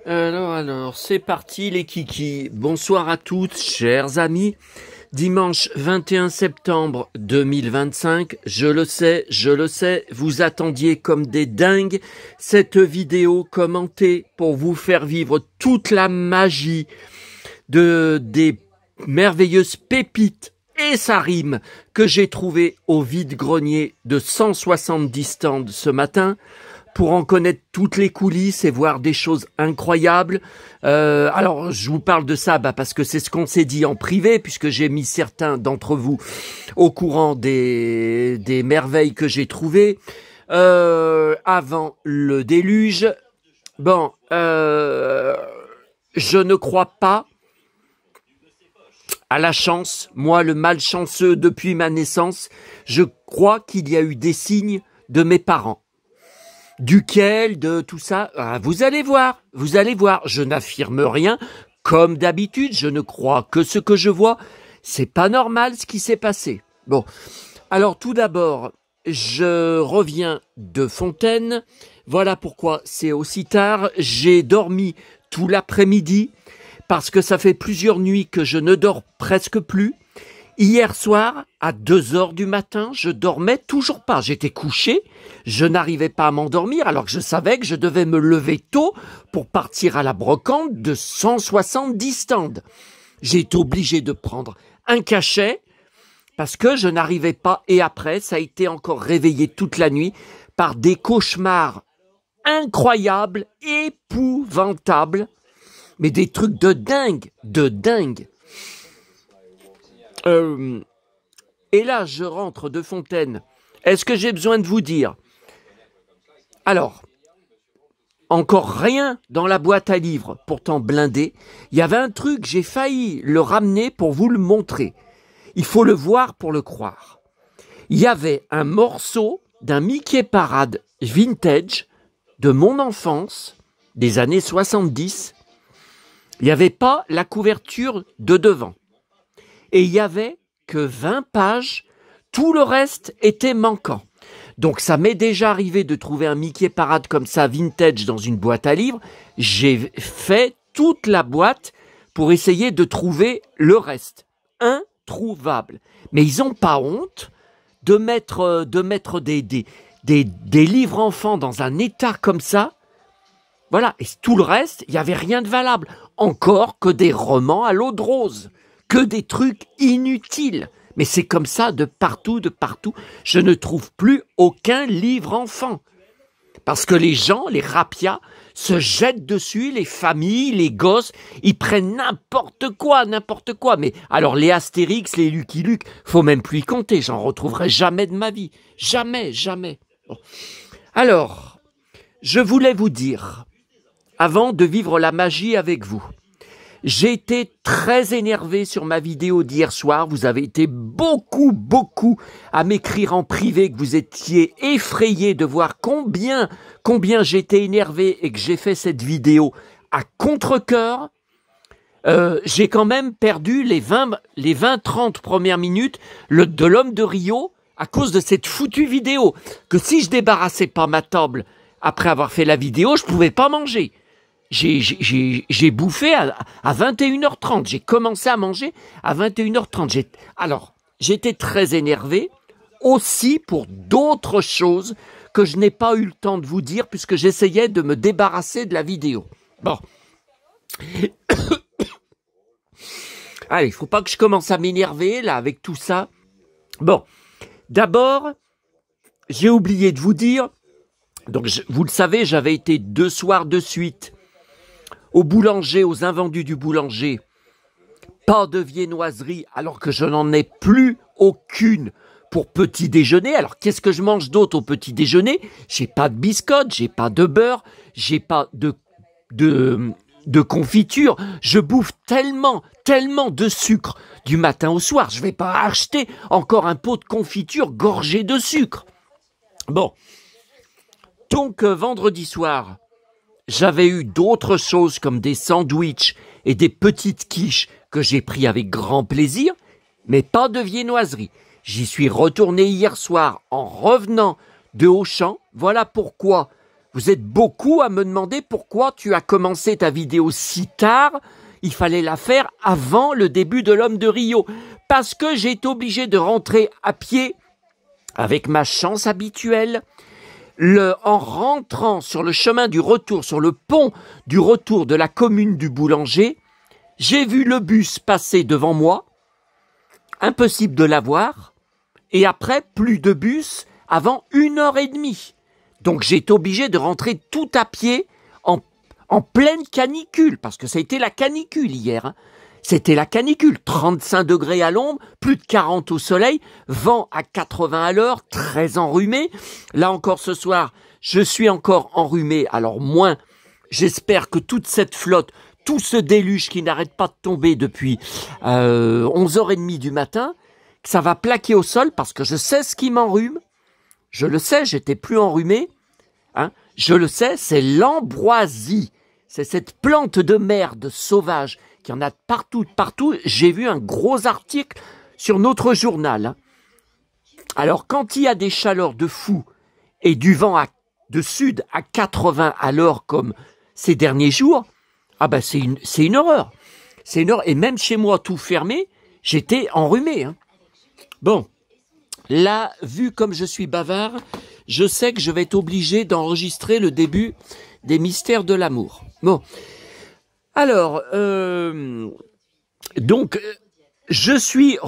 Alors, c'est parti les kikis. Bonsoir à toutes, chers amis. Dimanche 21 septembre 2025, je le sais, vous attendiez comme des dingues cette vidéo commentée pour vous faire vivre toute la magie des merveilleuses pépites et ça rime que j'ai trouvé au vide-grenier de 170 stands ce matin. Pour en connaître toutes les coulisses et voir des choses incroyables. Alors, je vous parle de ça parce que c'est ce qu'on s'est dit en privé, puisque j'ai mis certains d'entre vous au courant des merveilles que j'ai trouvées avant le déluge. Bon, je ne crois pas à la chance. Moi, le malchanceux depuis ma naissance, je crois qu'il y a eu des signes de mes parents. Duquel, de tout ça, vous allez voir, je n'affirme rien, comme d'habitude, je ne crois que ce que je vois, c'est pas normal ce qui s'est passé. Bon, alors tout d'abord, je reviens de Fontaine, voilà pourquoi c'est aussi tard, j'ai dormi tout l'après-midi, parce que ça fait plusieurs nuits que je ne dors presque plus. Hier soir, à 2 heures du matin, je dormais toujours pas. J'étais couché, je n'arrivais pas à m'endormir alors que je savais que je devais me lever tôt pour partir à la brocante de 170 stands. J'ai été obligé de prendre un cachet parce que je n'arrivais pas. Et après, ça a été encore réveillé toute la nuit par des cauchemars incroyables, épouvantables, mais des trucs de dingue, de dingue. Et là, je rentre de Fontaine. Est-ce que j'ai besoin de vous dire? Alors, encore rien dans la boîte à livres, pourtant blindée. Il y avait un truc, j'ai failli le ramener pour vous le montrer. Il faut le voir pour le croire. Il y avait un morceau d'un Mickey Parade vintage de mon enfance, des années 70. Il n'y avait pas la couverture de devant. Et il n'y avait que 20 pages, tout le reste était manquant. Donc ça m'est déjà arrivé de trouver un Mickey Parade comme ça, vintage, dans une boîte à livres. J'ai fait toute la boîte pour essayer de trouver le reste. Introuvable. Mais ils n'ont pas honte de mettre des livres enfants dans un état comme ça. Voilà, et tout le reste, il n'y avait rien de valable. Encore que des romans à l'eau de rose. Que des trucs inutiles. Mais c'est comme ça de partout, de partout. Je ne trouve plus aucun livre enfant. Parce que les gens, les rapias, se jettent dessus, les familles, les gosses, ils prennent n'importe quoi. Mais alors les Astérix, les Lucky Luke, faut même plus y compter. J'en retrouverai jamais de ma vie. Jamais. Bon. Alors, je voulais vous dire, avant de vivre la magie avec vous, j'ai été très énervé sur ma vidéo d'hier soir. Vous avez été beaucoup à m'écrire en privé que vous étiez effrayés de voir combien j'étais énervé et que j'ai fait cette vidéo à contre-cœur. J'ai quand même perdu les 20-30 premières minutes de l'homme de Rio à cause de cette foutue vidéo. Que si je débarrassais pas ma table après avoir fait la vidéo, je pouvais pas manger. J'ai bouffé à 21h30. J'ai commencé à manger à 21h30. Alors, j'étais très énervé aussi pour d'autres choses que je n'ai pas eu le temps de vous dire puisque j'essayais de me débarrasser de la vidéo. Bon. Allez, il ne faut pas que je commence à m'énerver là avec tout ça. Bon. D'abord, j'ai oublié de vous dire, donc vous le savez, j'avais été 2 soirs de suite au boulanger, aux invendus du boulanger, pas de viennoiserie, alors que je n'en ai plus aucune pour petit déjeuner. Alors, qu'est-ce que je mange d'autre au petit déjeuner? J'ai pas de biscottes, j'ai pas de beurre, j'ai pas de confiture. Je bouffe tellement de sucre du matin au soir. Je vais pas acheter encore un pot de confiture gorgé de sucre. Bon. Donc, vendredi soir, j'avais eu d'autres choses comme des sandwichs et des petites quiches que j'ai pris avec grand plaisir, mais pas de viennoiserie. J'y suis retourné hier soir en revenant de Auchan. Voilà pourquoi Vous êtes beaucoup à me demander pourquoi tu as commencé ta vidéo si tard. Il fallait la faire avant le début de l'Homme de Rio. Parce que j'ai été obligé de rentrer à pied avec ma chance habituelle. En rentrant sur le chemin du retour, sur le pont du retour de la commune du Boulanger, j'ai vu le bus passer devant moi. Impossible de l'avoir. Et après, plus de bus avant 1h30. Donc j'ai été obligé de rentrer tout à pied en pleine canicule, parce que ça a été la canicule hier. Hein. C'était la canicule, 35 degrés à l'ombre, plus de 40 au soleil, vent à 80 à l'heure, très enrhumé. Là encore ce soir, je suis encore enrhumé, alors moins. J'espère que toute cette flotte, tout ce déluge qui n'arrête pas de tomber depuis 11h30 du matin, que ça va plaquer au sol, parce que je sais ce qui m'enrhume. Je le sais, j'étais plus enrhumé. Hein, je le sais, c'est l'ambroisie. C'est cette plante de merde sauvage qui en a partout, partout. J'ai vu un gros article sur notre journal. Hein. Alors, quand il y a des chaleurs de fou et du vent de sud à 80 à l'heure comme ces derniers jours, ah ben c'est une horreur. C'est une horreur. Et même chez moi, tout fermé, j'étais enrhumé. Hein. Bon. Là, vu comme je suis bavard, je sais que je vais être obligé d'enregistrer le début des mystères de l'amour. Bon. Alors, donc, je suis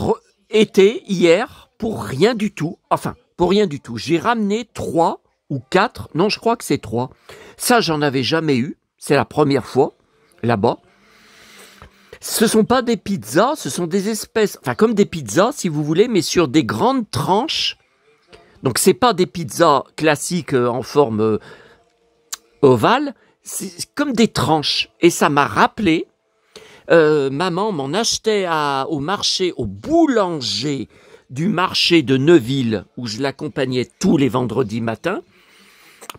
été hier pour rien du tout. Enfin, pour rien du tout. J'ai ramené 3 ou 4. Non, je crois que c'est 3. Ça, j'en avais jamais eu. C'est la première fois, là-bas. Ce sont pas des pizzas, ce sont des espèces, enfin comme des pizzas si vous voulez, mais sur des grandes tranches. Donc c'est pas des pizzas classiques en forme ovale, c'est comme des tranches. Et ça m'a rappelé, maman m'en achetait au marché, au boulanger du marché de Neuville, où je l'accompagnais tous les vendredis matins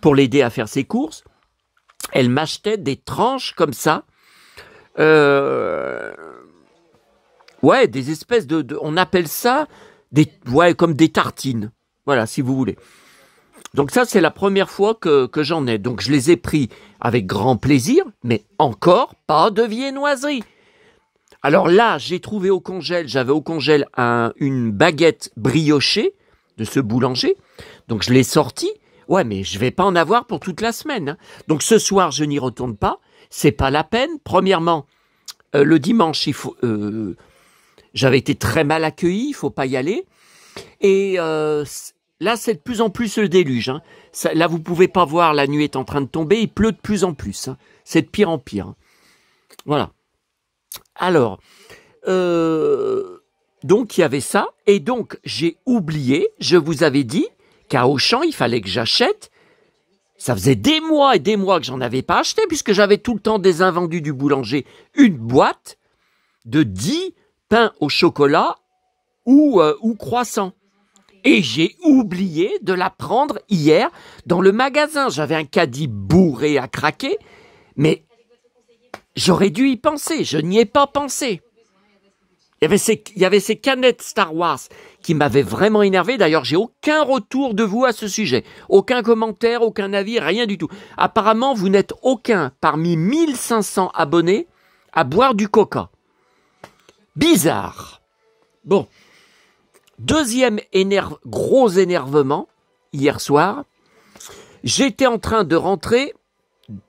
pour l'aider à faire ses courses. Elle m'achetait des tranches comme ça. Ouais, des espèces on appelle ça comme des tartines. Voilà, si vous voulez. Donc ça, c'est la première fois que j'en ai. Donc je les ai pris avec grand plaisir, mais encore pas de viennoiserie. Alors là, j'ai trouvé j'avais au congèle une baguette briochée de ce boulanger. Donc je l'ai sortie. Ouais, mais je vais pas en avoir pour toute la semaine. Hein. Donc ce soir, je n'y retourne pas. C'est pas la peine. Premièrement, le dimanche, j'avais été très mal accueilli, il faut pas y aller. Et là, c'est de plus en plus le déluge. Hein. Là, vous pouvez pas voir, la nuit est en train de tomber, il pleut de plus en plus. Hein. C'est de pire en pire. Hein. Voilà. Alors, donc il y avait ça. Et donc, j'ai oublié, je vous avais dit qu'à Auchan, il fallait que j'achète. Ça faisait des mois et des mois que j'en avais pas acheté, puisque j'avais tout le temps des invendus du boulanger, une boîte de 10 pains au chocolat ou croissants. Et j'ai oublié de la prendre hier dans le magasin. J'avais un caddie bourré à craquer, mais j'aurais dû y penser, je n'y ai pas pensé. Il y avait ces canettes Star Wars qui m'avaient vraiment énervé. D'ailleurs, j'ai aucun retour de vous à ce sujet. Aucun commentaire, aucun avis, rien du tout. Apparemment, vous n'êtes aucun parmi 1500 abonnés à boire du coca. Bizarre. Bon. Deuxième gros énervement, hier soir. J'étais en train de rentrer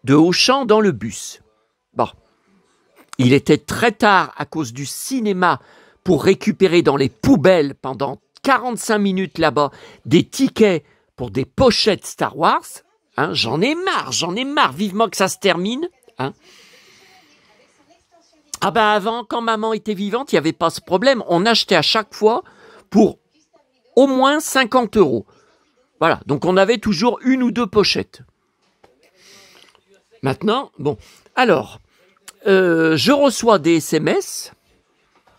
de Auchan dans le bus. Bon. Il était très tard à cause du cinéma pour récupérer dans les poubelles pendant 45 minutes là-bas des tickets pour des pochettes Star Wars. Hein, j'en ai marre, vivement que ça se termine. Hein. Ah ben avant, quand maman était vivante, il n'y avait pas ce problème. On achetait à chaque fois pour au moins 50 €. Voilà, donc on avait toujours 1 ou 2 pochettes. Maintenant, bon, alors... je reçois des SMS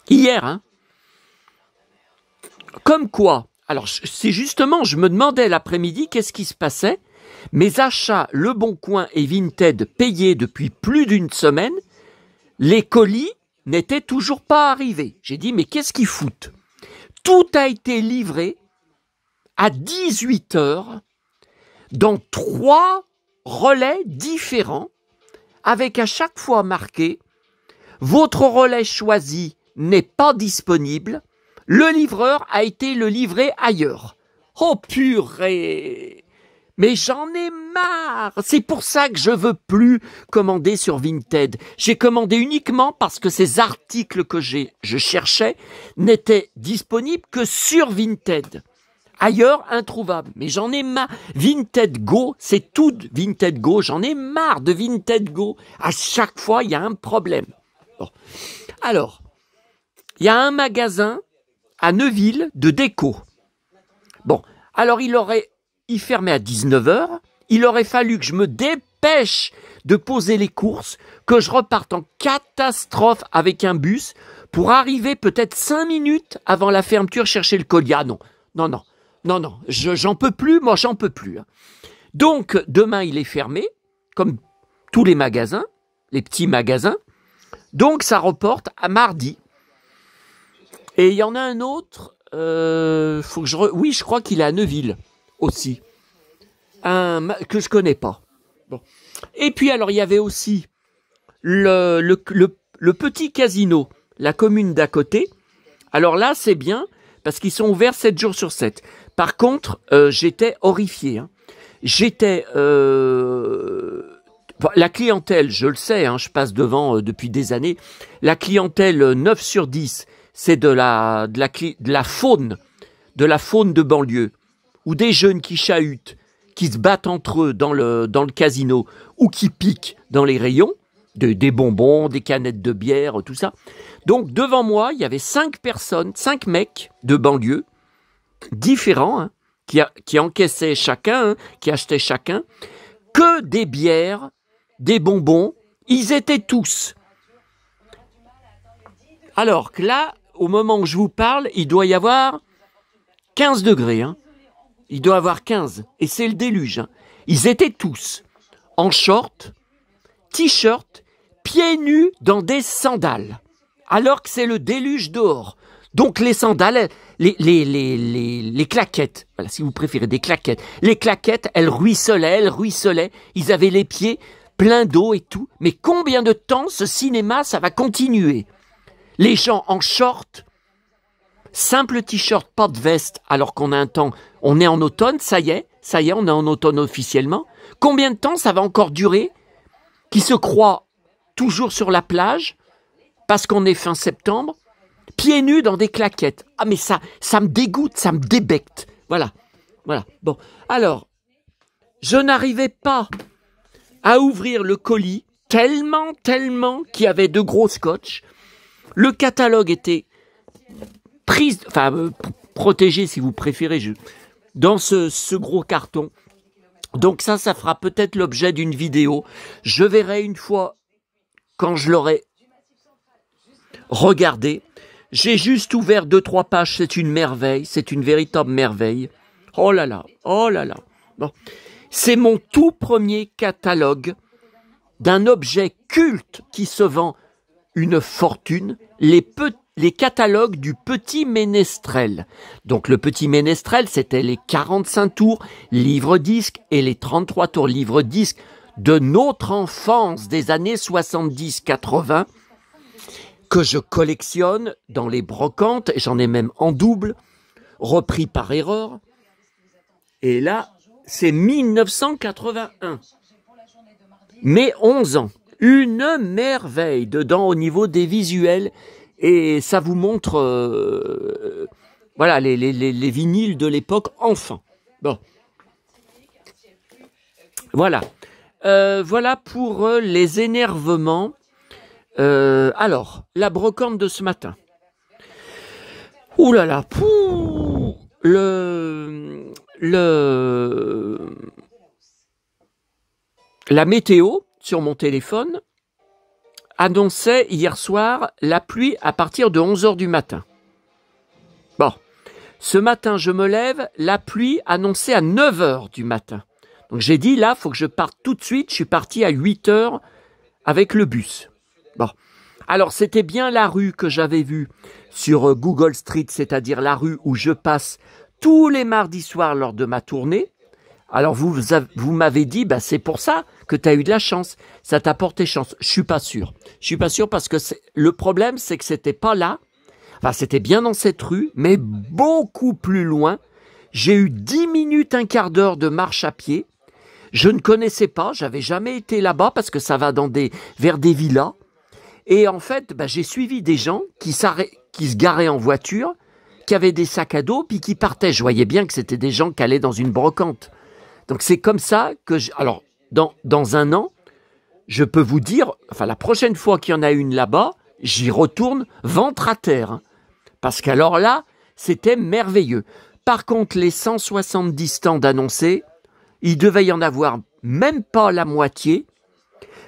hier, hein, comme quoi, alors c'est justement, je me demandais l'après-midi qu'est-ce qui se passait, mes achats Le Bon Coin et Vinted payés depuis plus d'une semaine, les colis n'étaient toujours pas arrivés. J'ai dit, mais qu'est-ce qu'ils foutent? Tout a été livré à 18 h dans 3 relais différents, avec à chaque fois marqué « Votre relais choisi n'est pas disponible, le livreur a été le livrer ailleurs. » Oh purée! Mais j'en ai marre! C'est pour ça que je veux plus commander sur Vinted. J'ai commandé uniquement parce que ces articles que je cherchais n'étaient disponibles que sur Vinted. Ailleurs, introuvable. Mais j'en ai marre. Vinted Go, c'est tout Vinted Go. J'en ai marre de Vinted Go. À chaque fois, il y a un problème. Bon. Alors, il y a un magasin à Neuville de déco. Bon, alors il fermait à 19h. Il aurait fallu que je me dépêche de poser les courses, que je reparte en catastrophe avec un bus pour arriver peut-être 5 minutes avant la fermeture chercher le colis. Ah non, non, non. Non, non, j'en peux plus, moi j'en peux plus. Donc, demain il est fermé, comme tous les magasins, les petits magasins. Donc, ça reporte à mardi. Et il y en a un autre, oui, je crois qu'il est à Neuville aussi, que je connais pas. Bon. Et puis, alors, il y avait aussi le petit casino, la commune d'à côté. Alors là, c'est bien, parce qu'ils sont ouverts 7 jours sur 7. Par contre, j'étais horrifié. La clientèle, je le sais, je passe devant depuis des années, la clientèle 9 sur 10, c'est de la faune de banlieue, ou des jeunes qui chahutent, qui se battent entre eux dans le casino, ou qui piquent dans les rayons, des bonbons, des canettes de bière, tout ça. Donc devant moi, il y avait 5 mecs de banlieue, différents, qui encaissaient chacun, qui achetaient chacun, que des bières, des bonbons, ils étaient tous. Alors que là, au moment où je vous parle, il doit y avoir 15 degrés. Il doit y avoir 15, et c'est le déluge. Ils étaient tous en short, t-shirt, pieds nus dans des sandales, alors que c'est le déluge dehors. Donc les sandales, les claquettes, voilà, si vous préférez des claquettes, les claquettes, elles ruisselaient, ils avaient les pieds pleins d'eau et tout. Mais combien de temps ce cinéma, ça va continuer? Les gens en short, simple t-shirt, pas de veste, alors qu'on a un temps, on est en automne, ça y est, on est en automne officiellement. Combien de temps ça va encore durer? Qui se croient toujours sur la plage, parce qu'on est fin septembre, pieds nus dans des claquettes. Ah mais ça me dégoûte, ça me débecte. Voilà. Bon, alors, je n'arrivais pas à ouvrir le colis, tellement qu'il y avait de gros scotch. Le catalogue était protégé, si vous préférez, dans ce gros carton. Donc ça fera peut-être l'objet d'une vidéo. Je verrai une fois, quand je l'aurai regardé. J'ai juste ouvert 2-3 pages, c'est une merveille, c'est une véritable merveille. Oh là là. Bon. C'est mon tout premier catalogue d'un objet culte qui se vend une fortune, les catalogues du Petit Ménestrel. Donc le Petit Ménestrel, c'était les 45 tours livre-disque et les 33 tours livre-disque de notre enfance des années 70-80, que je collectionne dans les brocantes, et j'en ai même en double, repris par erreur. Et là, c'est 1981. Mais 11 ans. Une merveille dedans au niveau des visuels. Et ça vous montre voilà, les vinyles de l'époque, enfin. Bon. Voilà. Voilà pour les énervements. Alors, la brocante de ce matin. Ouh là là, la météo sur mon téléphone annonçait hier soir la pluie à partir de 11h du matin. Bon, ce matin je me lève, la pluie annoncée à 9h du matin. Donc j'ai dit là, il faut que je parte tout de suite, je suis parti à 8h avec le bus. Bon, alors c'était bien la rue que j'avais vue sur Google Street, c'est-à-dire la rue où je passe tous les mardis soirs lors de ma tournée, Alors vous m'avez dit, bah, c'est pour ça que tu as eu de la chance. Ça t'a porté chance. Je suis pas sûr. Je suis pas sûr parce que le problème, c'est que c'était pas là. Enfin, c'était bien dans cette rue, mais beaucoup plus loin. J'ai eu 10 minutes, un quart d'heure de marche à pied. Je ne connaissais pas, j'avais jamais été là-bas parce que ça va vers des villas. Et en fait, bah, j'ai suivi des gens qui se garaient en voiture, qui avaient des sacs à dos, puis qui partaient. Je voyais bien que c'était des gens qui allaient dans une brocante. Donc c'est comme ça que... Alors, dans un an, je peux vous dire, enfin la prochaine fois qu'il y en a une là-bas, j'y retourne ventre à terre. Hein, parce qu'alors là, c'était merveilleux. Par contre, les 170 stands annoncés, il devait y en avoir même pas la moitié,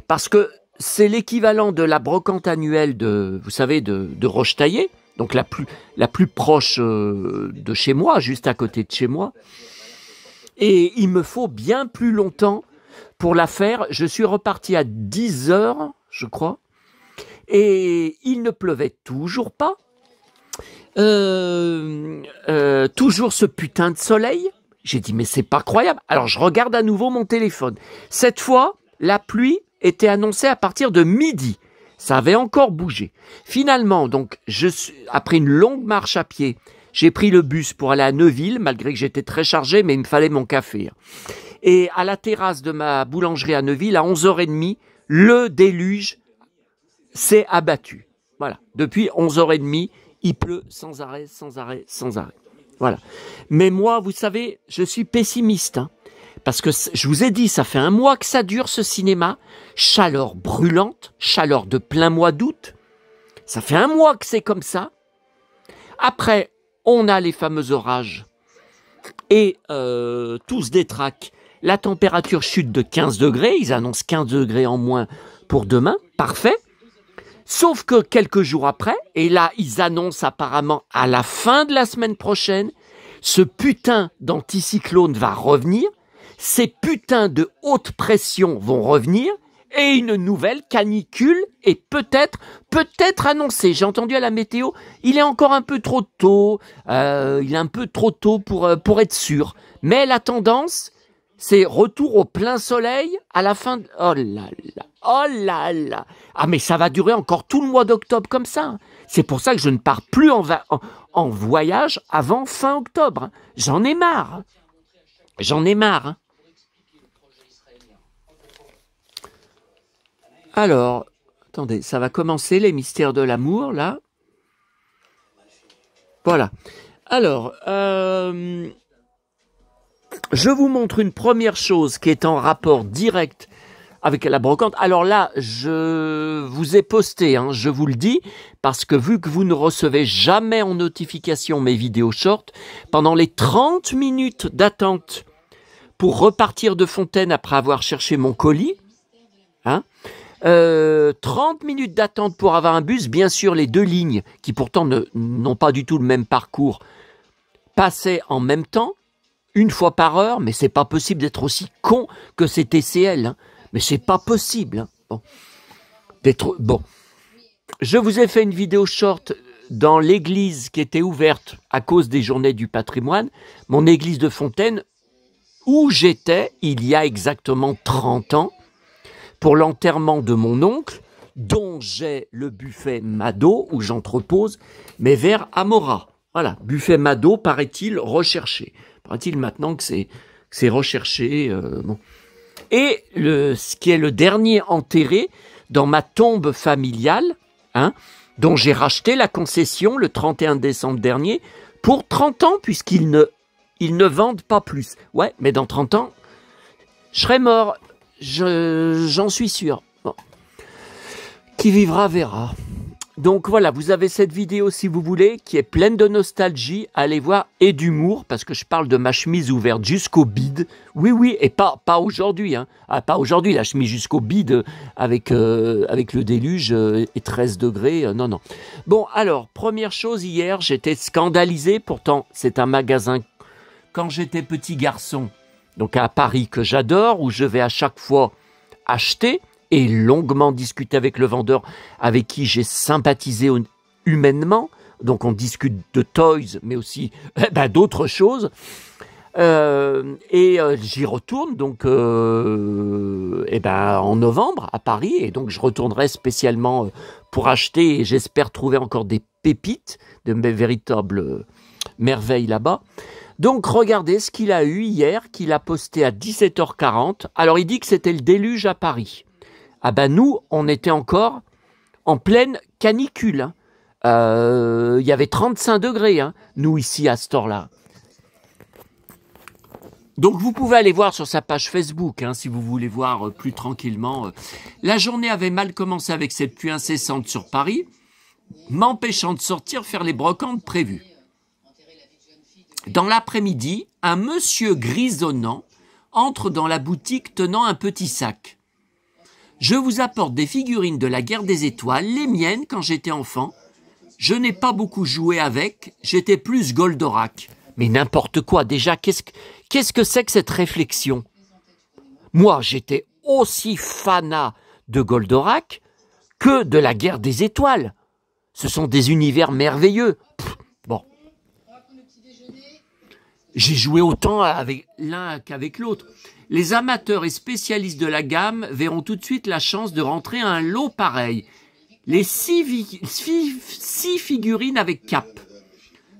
parce que c'est l'équivalent de la brocante annuelle vous savez, de Rochetaillé, donc la plus proche de chez moi, juste à côté de chez moi. Et il me faut bien plus longtemps pour la faire. Je suis reparti à 10 heures, je crois, et il ne pleuvait toujours pas. Toujours ce putain de soleil. J'ai dit, mais c'est pas croyable. Alors, je regarde à nouveau mon téléphone. Cette fois, la pluie était annoncée à partir de midi. Ça avait encore bougé. Finalement, donc, après une longue marche à pied, j'ai pris le bus pour aller à Neuville, malgré que j'étais très chargé, mais il me fallait mon café. Et à la terrasse de ma boulangerie à Neuville, à 11h30, le déluge s'est abattu. Voilà. Depuis 11h30, il pleut sans arrêt, sans arrêt, sans arrêt. Voilà. Mais moi, vous savez, je suis pessimiste. Hein, parce que je vous ai dit, ça fait un mois que ça dure ce cinéma. Chaleur brûlante, chaleur de plein mois d'août. Ça fait un mois que c'est comme ça. Après, on a les fameux orages. Et tout se détraque. La température chute de 15 degrés. Ils annoncent 15 degrés en moins pour demain. Parfait. Sauf que quelques jours après, et là, ils annoncent apparemment à la fin de la semaine prochaine, ce putain d'anticyclone va revenir, ces putains de haute pression vont revenir, et une nouvelle canicule est peut-être annoncée. J'ai entendu à la météo, il est encore un peu trop tôt, pour être sûr. Mais la tendance, c'est retour au plein soleil à la fin de... Oh là là, oh là là. Ah mais ça va durer encore tout le mois d'octobre comme ça. C'est pour ça que je ne pars plus en voyage avant fin octobre. J'en ai marre. J'en ai marre. Alors, attendez, ça va commencer les mystères de l'amour là. Voilà. Alors, je vous montre une première chose qui est en rapport direct avec la brocante. Alors là, je vous ai posté, hein, je vous le dis, parce que vu que vous ne recevez jamais en notification mes vidéos short, pendant les 30 minutes d'attente pour repartir de Fontaine après avoir cherché mon colis, hein, 30 minutes d'attente pour avoir un bus, bien sûr les deux lignes, qui pourtant n'ont pas du tout le même parcours, passaient en même temps, une fois par heure, mais c'est pas possible d'être aussi con que ces TCL, hein. Mais c'est pas possible. Hein. Bon. Je vous ai fait une vidéo short dans l'église qui était ouverte à cause des journées du patrimoine, mon église de Fontaine, où j'étais il y a exactement 30 ans, pour l'enterrement de mon oncle, dont j'ai le buffet Mado, où j'entrepose mes verres Amora. Voilà, buffet Mado, paraît-il, recherché. Paraît-il maintenant que c'est recherché. Bon. Et ce qui est le dernier enterré dans ma tombe familiale, hein, dont j'ai racheté la concession le 31 décembre dernier pour 30 ans, puisqu'ils ne vendent pas plus. Ouais, mais dans 30 ans, je serai mort. J'en suis sûr. Bon. Qui vivra verra. Donc voilà, vous avez cette vidéo si vous voulez, qui est pleine de nostalgie, allez voir, et d'humour, parce que je parle de ma chemise ouverte jusqu'au bide. Oui, et pas aujourd'hui, hein. Ah, pas aujourd'hui, la chemise jusqu'au bide avec le déluge et 13 degrés, non. Bon, alors, première chose, hier, j'étais scandalisé, pourtant, c'est un magasin, quand j'étais petit garçon, donc à Paris, que j'adore, où je vais à chaque fois acheter, et longuement discuter avec le vendeur avec qui j'ai sympathisé humainement. Donc on discute de toys, mais aussi d'autres choses. J'y retourne donc en novembre à Paris, et donc je retournerai spécialement pour acheter, et j'espère trouver encore des pépites, de mes véritables merveilles là-bas. Donc regardez ce qu'il a eu hier, qu'il a posté à 17h40. Alors il dit que c'était le déluge à Paris. Ah ben nous, on était encore en pleine canicule, hein. Il y avait 35 degrés, hein, nous ici à cette heure-là. Donc vous pouvez aller voir sur sa page Facebook, hein, si vous voulez voir plus tranquillement. La journée avait mal commencé avec cette pluie incessante sur Paris, m'empêchant de sortir faire les brocantes prévues. Dans l'après-midi, un monsieur grisonnant entre dans la boutique tenant un petit sac. « Je vous apporte des figurines de la guerre des étoiles, les miennes quand j'étais enfant. Je n'ai pas beaucoup joué avec, j'étais plus Goldorak. » Mais n'importe quoi, déjà, qu'est-ce que c'est que cette réflexion? Moi, j'étais aussi fanat de Goldorak que de la guerre des étoiles. Ce sont des univers merveilleux. Bon. J'ai joué autant avec l'un qu'avec l'autre. Les amateurs et spécialistes de la gamme verront tout de suite la chance de rentrer à un lot pareil. Les 6 figurines avec cape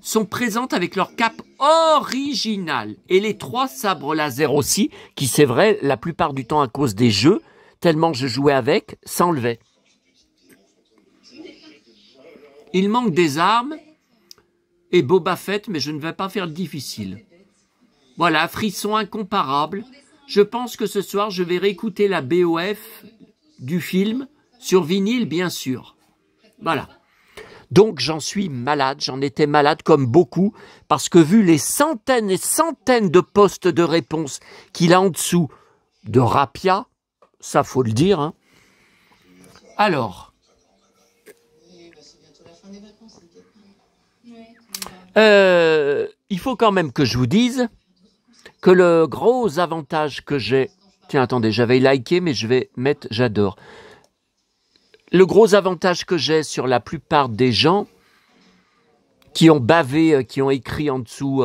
sont présentes avec leur cape originale, et les 3 sabres laser aussi, qui c'est vrai, la plupart du temps à cause des jeux, tellement je jouais avec, s'enlevaient. Il manque des armes et Boba Fett, mais je ne vais pas faire le difficile. Voilà, frisson incomparable. Je pense que ce soir, je vais réécouter la BOF du film, sur vinyle, bien sûr. Voilà. Donc, j'en suis malade, j'en étais malade comme beaucoup, parce que vu les centaines et centaines de postes de réponse qu'il a en dessous de Rapia, ça faut le dire, hein. Alors, il faut quand même que je vous dise que le gros avantage que j'ai... Tiens, attendez, j'avais liké, mais je vais mettre « j'adore ». Le gros avantage que j'ai sur la plupart des gens qui ont bavé, qui ont écrit en dessous,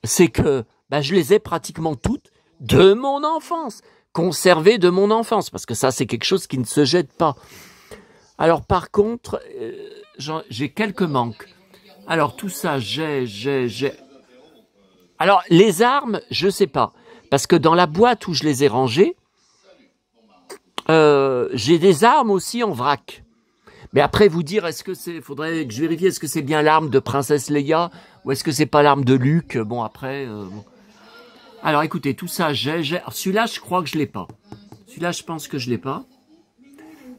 c'est que je les ai pratiquement toutes de mon enfance, conservées de mon enfance, parce que ça, c'est quelque chose qui ne se jette pas. Alors, par contre, j'ai quelques manques. Alors, tout ça, j'ai... Alors, les armes, je sais pas, parce que dans la boîte où je les ai rangées, j'ai des armes aussi en vrac. Mais après, vous dire, est-ce que c'est... Faudrait que je vérifie, est-ce que c'est bien l'arme de Princesse Leia ou est-ce que c'est pas l'arme de Luke? Bon, après... Bon. Alors, écoutez, tout ça, j'ai... Celui-là, je crois que je l'ai pas. Celui-là, je pense que je l'ai pas.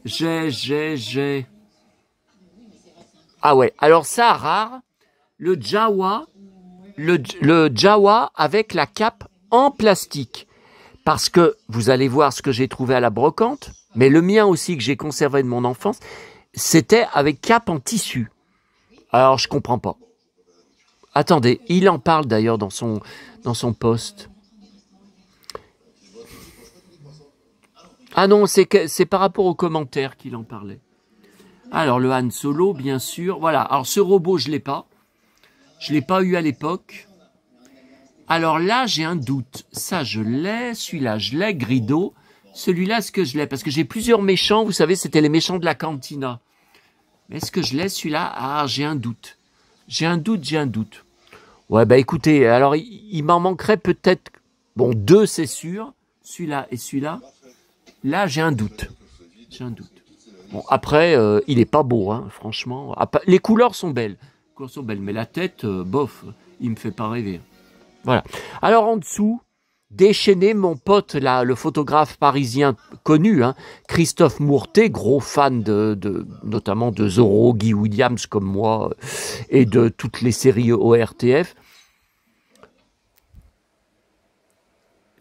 J'ai... Ah ouais, alors ça, rare, le Jawa... Le Jawa avec la cape en plastique. Parce que vous allez voir ce que j'ai trouvé à la brocante, mais le mien aussi que j'ai conservé de mon enfance, c'était avec cape en tissu. Alors je comprends pas. Attendez, il en parle d'ailleurs dans son post. Ah non, c'est par rapport aux commentaires qu'il en parlait. Alors le Han Solo, bien sûr. Voilà, alors ce robot, je l'ai pas. Je l'ai pas eu à l'époque. Alors là, j'ai un doute. Ça, je l'ai. Celui-là, je l'ai. Grido. Celui-là, est-ce que je l'ai? Parce que j'ai plusieurs méchants. Vous savez, c'était les méchants de la cantina. Mais est-ce que je l'ai, celui-là? Ah, j'ai un doute. J'ai un doute. Ouais, écoutez, alors, il m'en manquerait peut-être... Bon, 2, c'est sûr. Celui-là et celui-là. Là, j'ai un doute. Bon, après, il est pas beau, hein, franchement. Les couleurs sont belles. Mais la tête, bof, il me fait pas rêver. Voilà. Alors en dessous, déchaîné, mon pote, là, le photographe parisien connu, hein, Christophe Mourtet, gros fan notamment de Zorro, Guy Williams comme moi, et de toutes les séries ORTF.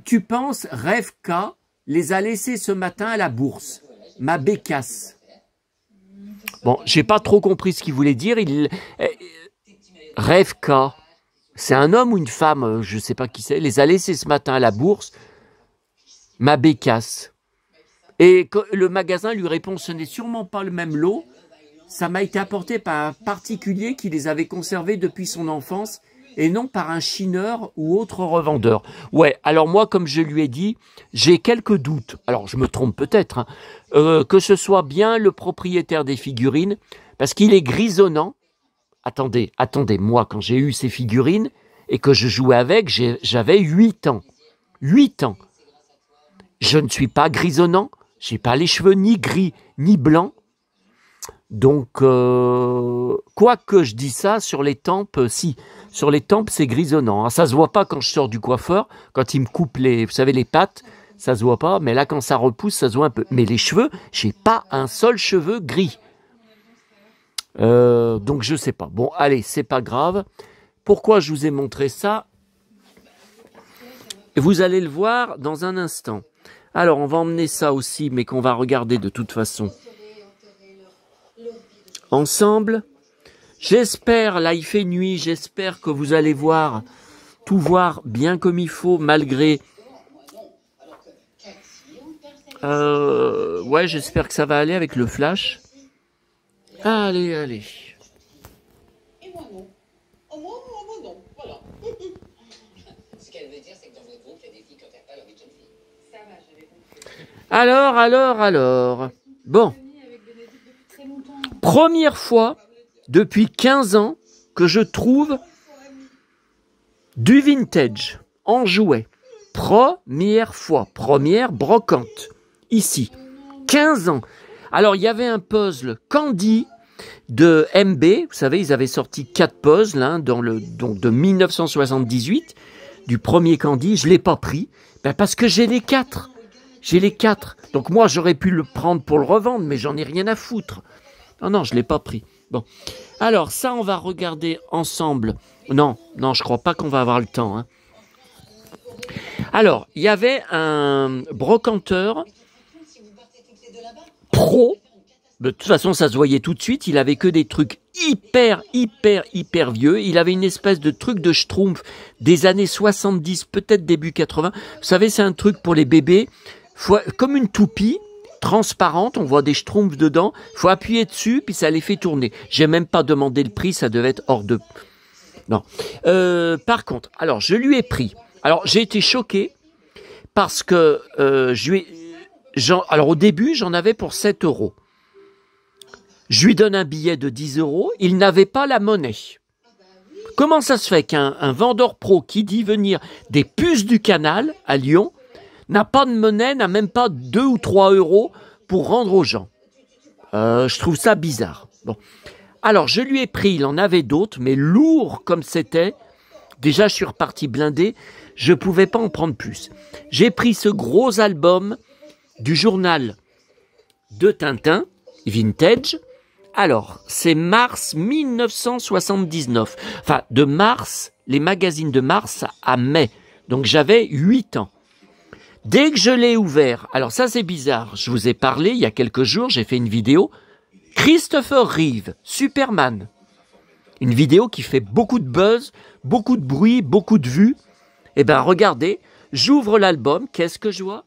Tu penses, Rêve-K les a laissés ce matin à la bourse. Ma bécasse. Bon, j'ai pas trop compris ce qu'il voulait dire. Rêve-K, c'est un homme ou une femme, je sais pas qui c'est, les a laissés ce matin à la bourse. Ma bécasse. Et le magasin lui répond, ce n'est sûrement pas le même lot. Ça m'a été apporté par un particulier qui les avait conservés depuis son enfance et non par un chineur ou autre revendeur. Ouais, alors moi, comme je lui ai dit, j'ai quelques doutes. Alors, je me trompe peut-être, hein, que ce soit bien le propriétaire des figurines, parce qu'il est grisonnant. Attendez, moi, quand j'ai eu ces figurines et que je jouais avec, j'avais 8 ans. 8 ans. Je ne suis pas grisonnant, j'ai pas les cheveux ni gris ni blancs. Donc, quoique je dis ça, sur les tempes, si. Sur les tempes, c'est grisonnant. Hein. Ça se voit pas quand je sors du coiffeur, quand il me coupe vous savez, les pattes, ça se voit pas. Mais là, quand ça repousse, ça se voit un peu. Mais les cheveux, j'ai pas un seul cheveu gris. Donc, je sais pas. Bon, allez, c'est pas grave. Pourquoi je vous ai montré ça? Vous allez le voir dans un instant. Alors, on va emmener ça aussi, mais qu'on va regarder de toute façon ensemble. J'espère, là il fait nuit, j'espère que vous allez voir, tout voir bien comme il faut, malgré... ouais, j'espère que ça va aller avec le flash. Allez, allez. Et moi non. Oh, moi non, voilà. Ce qu'elle veut dire, c'est que dans votre groupe, il y a des filles qui n'ont pas leur vie de jeune fille. Ça va, j'avais compris. Alors. Bon. Première fois depuis 15 ans que je trouve du vintage en jouet. Première fois, première brocante. Ici. 15 ans. Alors, il y avait un puzzle Candy de MB. Vous savez, ils avaient sorti 4 puzzles hein, donc de 1978, du premier Candy. Je ne l'ai pas pris parce que j'ai les 4. J'ai les 4. Donc moi, j'aurais pu le prendre pour le revendre, mais j'en ai rien à foutre. Non, je ne l'ai pas pris. Bon. Alors, ça, on va regarder ensemble. Non, je crois pas qu'on va avoir le temps. Hein. Alors, il y avait un brocanteur pro. De toute façon, ça se voyait tout de suite. Il avait que des trucs hyper vieux. Il avait une espèce de truc de schtroumpf des années 70, peut-être début 80. Vous savez, c'est un truc pour les bébés, comme une toupie transparente. On voit des schtroumpfs dedans. Il faut appuyer dessus, puis ça les fait tourner. J'ai même pas demandé le prix, ça devait être hors de... Non. Par contre, alors, je lui ai pris. Alors, j'ai été choqué parce que alors, au début, j'en avais pour 7 €. Je lui donne un billet de 10 €, il n'avait pas la monnaie. Comment ça se fait qu'un vendeur pro qui dit venir des puces du canal à Lyon n'a pas de monnaie, n'a même pas 2 ou 3 € pour rendre aux gens? Je trouve ça bizarre. Bon. Alors, je lui ai pris, il en avait d'autres, mais lourd comme c'était. Déjà, je suis reparti blindé, je ne pouvais pas en prendre plus. J'ai pris ce gros album du journal de Tintin, vintage. Alors, c'est mars 1979. Enfin, de mars, les magazines de mars à mai. Donc, j'avais 8 ans. Dès que je l'ai ouvert, alors ça c'est bizarre, je vous ai parlé il y a quelques jours, j'ai fait une vidéo, Christopher Reeve, Superman. Une vidéo qui fait beaucoup de buzz, beaucoup de bruit, beaucoup de vues. Eh bien, regardez, j'ouvre l'album, qu'est-ce que je vois ?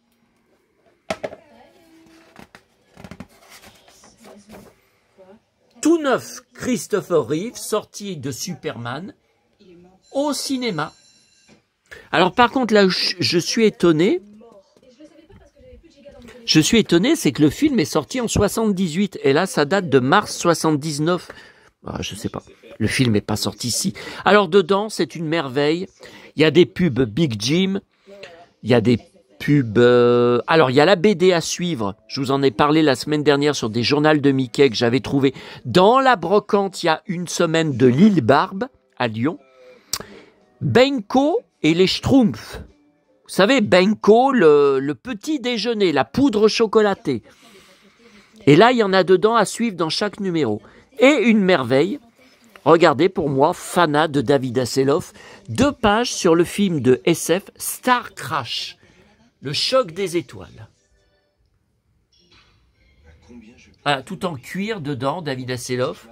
Tout neuf Christopher Reeve, sorti de Superman, au cinéma. Alors par contre, là, je suis étonné. C'est que le film est sorti en 78. Et là, ça date de mars 79. Ah, je sais pas. Le film n'est pas sorti ici. Alors dedans, c'est une merveille. Il y a des pubs Big Jim. Il y a des pubs... Alors, il y a la BD à suivre. Je vous en ai parlé la semaine dernière sur des journaux de Mickey que j'avais trouvé dans la brocante il y a une semaine de l'île Barbe, à Lyon. Benko et les Schtroumpfs. Vous savez, Benko, le petit déjeuner, la poudre chocolatée. Et là, il y en a dedans à suivre dans chaque numéro. Et une merveille, regardez pour moi, Fana de David Hasselhoff, 2 pages sur le film de SF Star Crash, le choc des étoiles. Ah, tout en cuir dedans, David Hasselhoff,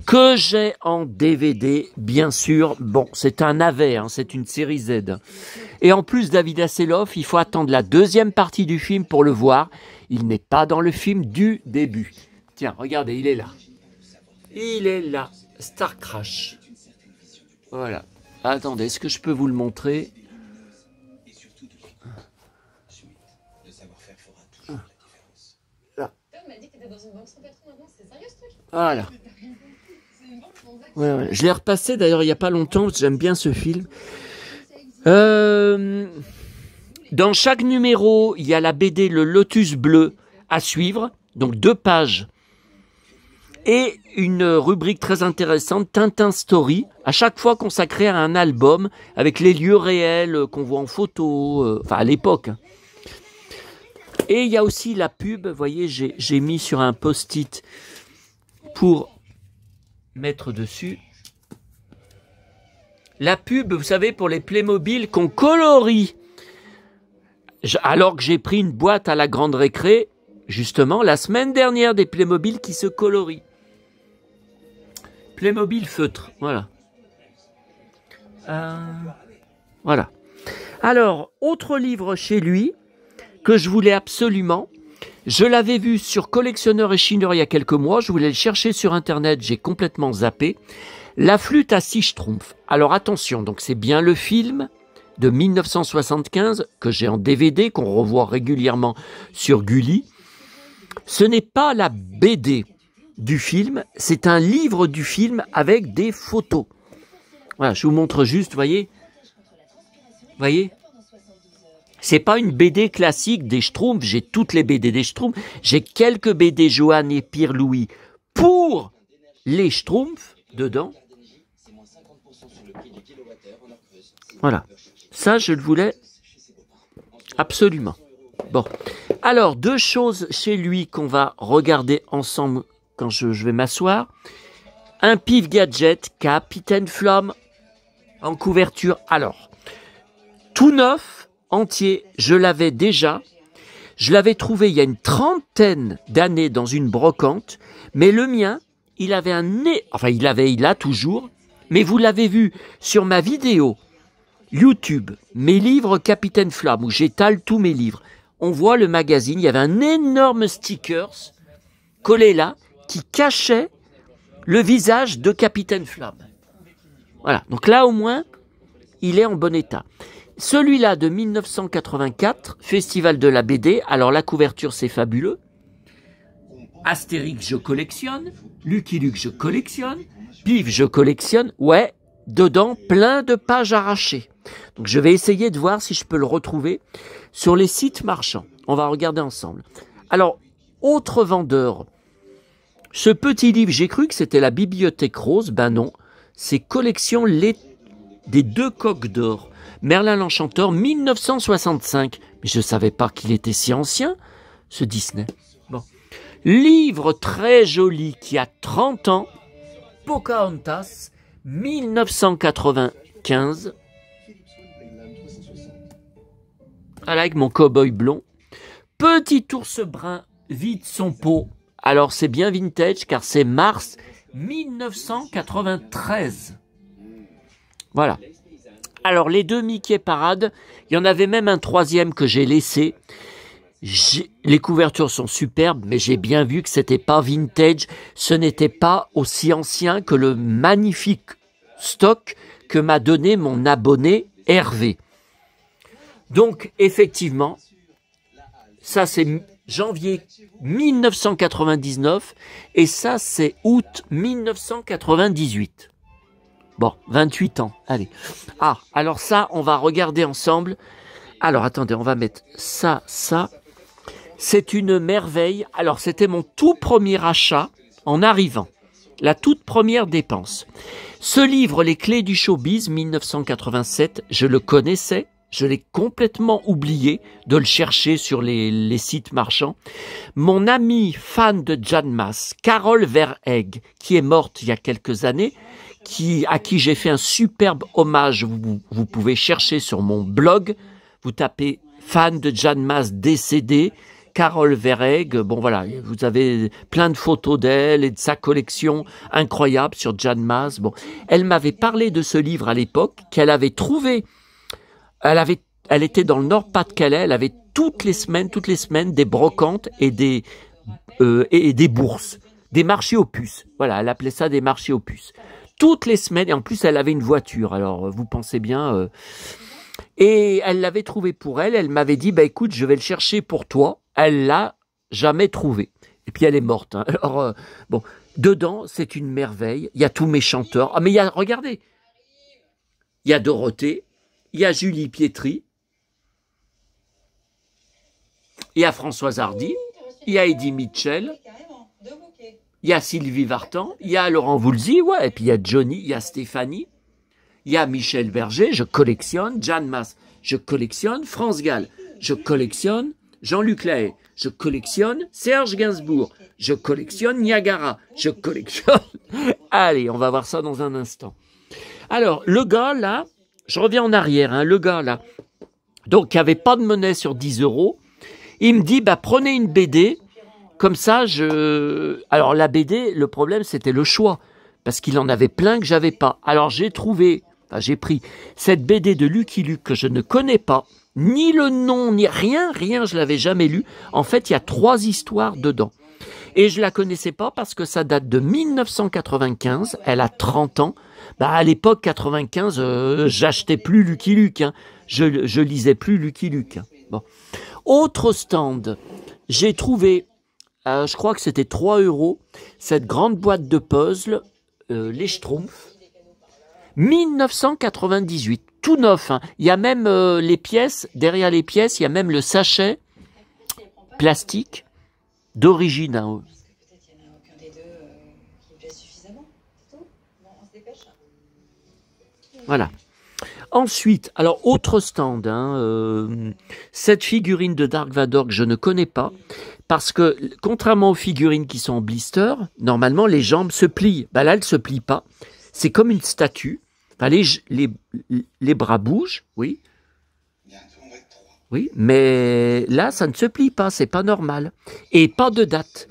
que j'ai en DVD, bien sûr. Bon, c'est un navet, hein, c'est une série Z. Et en plus, David Hasselhoff, il faut attendre la deuxième partie du film pour le voir. Il n'est pas dans le film du début. Tiens, regardez, il est là. Il est là. Star Crash. Voilà. Attendez, est-ce que je peux vous le montrer? Là. Voilà. Ouais, je l'ai repassé d'ailleurs il n'y a pas longtemps, j'aime bien ce film. Dans chaque numéro, il y a la BD Le Lotus Bleu à suivre, donc 2 pages. Et une rubrique très intéressante, Tintin Story, à chaque fois consacrée à un album, avec les lieux réels qu'on voit en photo, enfin à l'époque. Et il y a aussi la pub, vous voyez, j'ai mis sur un post-it pour mettre dessus. La pub, vous savez, pour les Playmobil qu'on colorie. Alors que j'ai pris une boîte à la grande récré, justement, la semaine dernière, des Playmobil qui se colorient. Playmobil feutre, voilà. Voilà. Alors, autre livre chez lui, que je voulais absolument. Je l'avais vu sur Collectionneur et Chineur il y a quelques mois. Je voulais le chercher sur Internet. J'ai complètement zappé. La flûte à 6 schtroumpfs. Alors attention, donc c'est bien le film de 1975 que j'ai en DVD, qu'on revoit régulièrement sur Gulli. Ce n'est pas la BD du film, c'est un livre du film avec des photos. Voilà, je vous montre juste, voyez. Voyez ? C'est pas une BD classique des Schtroumpfs, j'ai toutes les BD des Schtroumpfs, j'ai quelques BD Johan et Pierre-Louis pour les Schtroumpfs dedans. Voilà, ça je le voulais absolument. Bon, alors 2 choses chez lui qu'on va regarder ensemble quand je vais m'asseoir. Un Pif Gadget, Capitaine Flamme en couverture. Alors, tout neuf, entier, je l'avais déjà. Je l'avais trouvé il y a une 30aine d'années dans une brocante, mais le mien, il avait un nez, enfin il a toujours, mais vous l'avez vu sur ma vidéo YouTube, mes livres Capitaine Flamme, où j'étale tous mes livres. On voit le magazine, il y avait un énorme stickers collé là, qui cachait le visage de Capitaine Flamme. Voilà, donc là au moins, il est en bon état. Celui-là de 1984, Festival de la BD, alors la couverture c'est fabuleux. Astérix je collectionne, Lucky Luke je collectionne, Pif je collectionne, ouais, dedans plein de pages arrachées. Donc je vais essayer de voir si je peux le retrouver sur les sites marchands. On va regarder ensemble. Alors, autre vendeur, ce petit livre, j'ai cru que c'était la Bibliothèque Rose, ben non, c'est Collection des 2 coqs d'or. Merlin l'Enchanteur, 1965. Mais je ne savais pas qu'il était si ancien, ce Disney. Bon. Livre très joli qui a 30 ans, Pocahontas, 1995. Voilà, avec mon cow-boy blond. Petit ours brun vide son pot. Alors c'est bien vintage car c'est mars 1993. Voilà. Alors les 2 Mickey Parade, il y en avait même un 3e que j'ai laissé. Les couvertures sont superbes, mais j'ai bien vu que c'était pas vintage. Ce n'était pas aussi ancien que le magnifique stock que m'a donné mon abonné Hervé. Donc effectivement, ça c'est janvier 1999 et ça c'est août 1998. Bon, 28 ans, allez. Ah, alors ça, on va regarder ensemble. Alors, attendez, on va mettre ça. C'est une merveille. Alors, c'était mon tout premier achat en arrivant. La toute première dépense. Ce livre, Les Clés du Showbiz, 1987, je le connaissais. Je l'ai complètement oublié de le chercher sur les sites marchands. Mon amie fan de Jan Maas, Carole Verheghe, qui est morte il y a quelques années, à qui j'ai fait un superbe hommage. Vous pouvez chercher sur mon blog, vous tapez fan de Jan Maas décédé, Carole Verheghe, bon voilà, vous avez plein de photos d'elle et de sa collection incroyable sur Jan Maas. Bon, elle m'avait parlé de ce livre à l'époque, qu'elle avait trouvé, elle était dans le Nord-Pas-de-Calais, elle avait toutes les semaines des brocantes et des bourses, des marchés aux puces. Voilà, elle appelait ça des marchés aux puces. toutes les semaines. Et en plus, elle avait une voiture. Alors, vous pensez bien. Et elle l'avait trouvé pour elle. Elle m'avait dit, bah écoute, je vais le chercher pour toi. Elle l'a jamais trouvé. Et puis elle est morte. Hein. Alors, bon, dedans, c'est une merveille. Il y a tous mes chanteurs. Ah, mais il y a, regardez, il y a Dorothée, il y a Julie Pietri, il y a Françoise Hardy, il y a Eddie Mitchell, il y a Sylvie Vartan, il y a Laurent Voulzy, ouais, et puis il y a Johnny, il y a Stéphanie, il y a Michel Berger, je collectionne, Jeanne Masse, je collectionne, France Gall, je collectionne, Jean-Luc Lahaye, je collectionne, Serge Gainsbourg, je collectionne, Niagara, je collectionne. Allez, on va voir ça dans un instant. Alors, le gars là, je reviens en arrière, hein, le gars là, donc qui n'avait pas de monnaie sur 10 €, il me dit, bah prenez une BD, comme ça, alors la BD, le problème c'était le choix, parce qu'il en avait plein que j'avais pas. Alors j'ai pris cette BD de Lucky Luke que je ne connais pas, ni le nom, ni rien, je l'avais jamais lu. En fait, il y a 3 histoires dedans. Et je la connaissais pas parce que ça date de 1995, elle a 30 ans. Bah, à l'époque, 95, j'achetais plus Lucky Luke, hein. Je lisais plus Lucky Luke. Hein. Bon. Autre stand, j'ai trouvé, je crois que c'était 3 €, cette grande boîte de puzzle, les Schtroumpfs, 1998, tout neuf. Hein. Il y a même les pièces, derrière les pièces, il y a même le sachet plastique d'origine. Hein. Voilà. Ensuite, alors autre stand, hein, cette figurine de Dark Vador que je ne connais pas, parce que contrairement aux figurines qui sont en blister, normalement les jambes se plient. Ben là, elles ne se plient pas. C'est comme une statue. Enfin, les bras bougent, oui. Oui, mais là, ça ne se plie pas, c'est pas normal. Et pas de date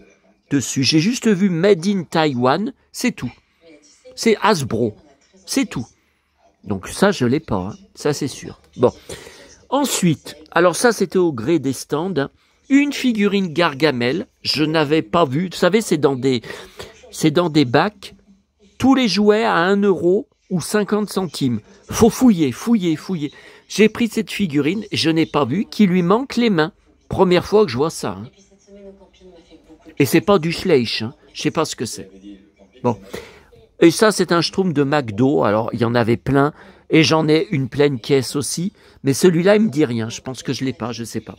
dessus. J'ai juste vu Made in Taiwan, c'est tout. C'est Hasbro, c'est tout. Donc ça, je l'ai pas, hein. Ça c'est sûr. Bon. Ensuite, alors ça c'était au gré des stands, hein. Une figurine Gargamel, je n'avais pas vu. Vous savez, c'est dans des bacs. Tous les jouets à 1 € ou 50 centimes. Faut fouiller. J'ai pris cette figurine, je n'ai pas vu qu'il lui manque les mains. Première fois que je vois ça. Hein. Et c'est pas du Schleich, hein. Je sais pas ce que c'est. Bon. Et ça, c'est un Schtroumpf de McDo. Alors, il y en avait plein. Et j'en ai une pleine caisse aussi. Mais celui-là, il me dit rien. Je pense que je l'ai pas, je sais pas.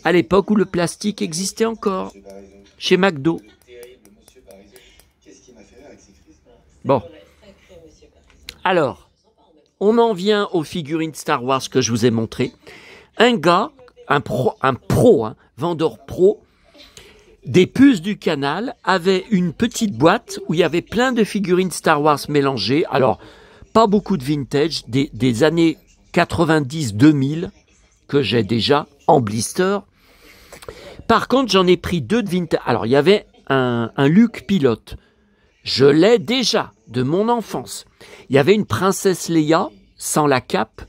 À l'époque où le plastique existait encore. Chez McDo. Bon. Alors, on en vient aux figurines Star Wars que je vous ai montrées. Un gars, un pro, hein, vendeur pro, des puces du canal, avait une petite boîte où il y avait plein de figurines Star Wars mélangées. Alors, pas beaucoup de vintage, des années 90-2000 que j'ai déjà en blister. Par contre, j'en ai pris 2 de vintage. Alors, il y avait un Luke pilote. Je l'ai déjà de mon enfance. Il y avait une princesse Leia sans la cape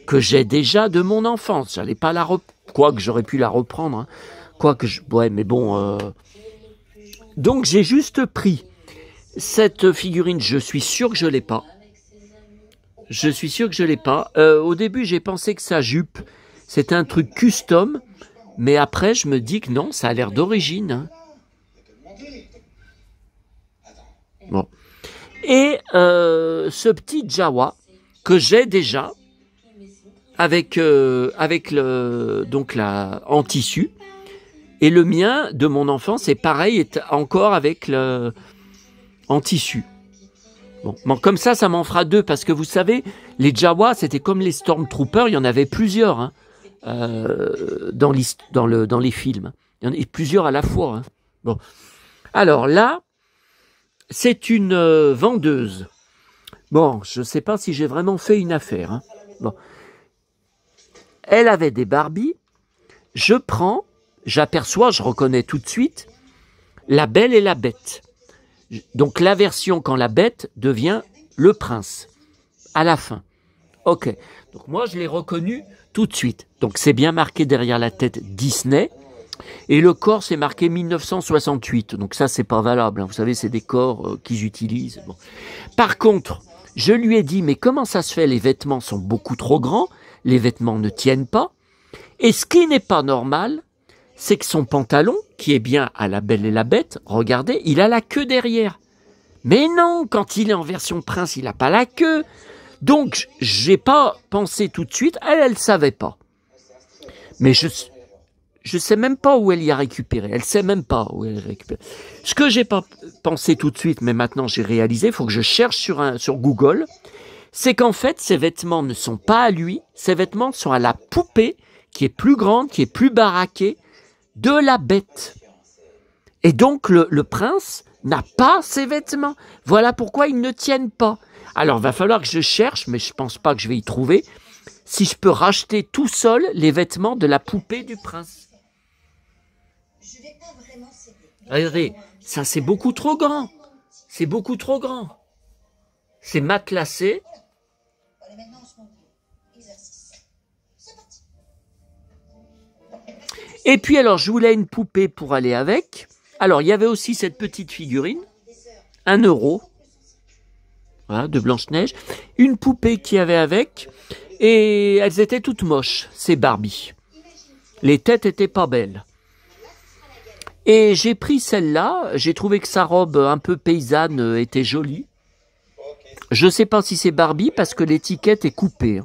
que j'ai déjà de mon enfance. J'allais pas la quoique j'aurais pu la reprendre. Hein. Ouais, mais bon. Donc j'ai juste pris cette figurine. Je suis sûr que je l'ai pas. Au début, j'ai pensé que sa jupe, c'était un truc custom, mais après, je me dis que non, ça a l'air d'origine. Hein. Bon. Et ce petit Jawa que j'ai déjà avec en tissu. Et le mien, de mon enfance, c'est pareil, est encore avec en tissu. Bon, comme ça m'en fera 2, parce que vous savez, les Jawa, c'était comme les Stormtroopers, il y en avait plusieurs hein, dans les films. Il y en a plusieurs à la fois. Hein. Bon. Alors là, c'est une vendeuse. Bon, je ne sais pas si j'ai vraiment fait une affaire. Hein. Bon. Elle avait des Barbies. J'aperçois, je reconnais tout de suite, la Belle et la Bête. Donc la version quand la Bête devient le prince, à la fin. Ok, donc moi je l'ai reconnu tout de suite. Donc c'est bien marqué derrière la tête Disney, Et le corps, c'est marqué 1968. Donc ça, c'est pas valable. Hein. Vous savez, c'est des corps qu'ils utilisent. Bon. Par contre, je lui ai dit, mais comment ça se fait? Les vêtements sont beaucoup trop grands. Les vêtements ne tiennent pas. Et ce qui n'est pas normal, c'est que son pantalon, qui est bien à la Belle et la Bête, regardez, il a la queue derrière. Mais non, quand il est en version prince, il n'a pas la queue. Donc, j'ai pas pensé tout de suite. Elle savait pas. Mais je sais même pas où elle y a récupéré. Elle sait même pas où elle a récupéré. Ce que j'ai pas pensé tout de suite, mais maintenant j'ai réalisé, il faut que je cherche sur Google, c'est qu'en fait, ces vêtements ne sont pas à lui. Ces vêtements sont à la poupée qui est plus grande, qui est plus baraquée de la Bête. Et donc, le prince n'a pas ses vêtements. Voilà pourquoi ils ne tiennent pas. Alors, il va falloir que je cherche, mais je pense pas que je vais y trouver, si je peux racheter tout seul les vêtements de la poupée du prince. Regardez, ça c'est beaucoup trop grand. C'est beaucoup trop grand. C'est matelassé. Et puis alors, je voulais une poupée pour aller avec. Alors, il y avait aussi cette petite figurine, 1 €, voilà, de Blanche-Neige. Une poupée qui avait avec, et elles étaient toutes moches, ces Barbie. Les têtes étaient pas belles. Et j'ai pris celle-là, j'ai trouvé que sa robe un peu paysanne était jolie. Je ne sais pas si c'est Barbie parce que l'étiquette est coupée.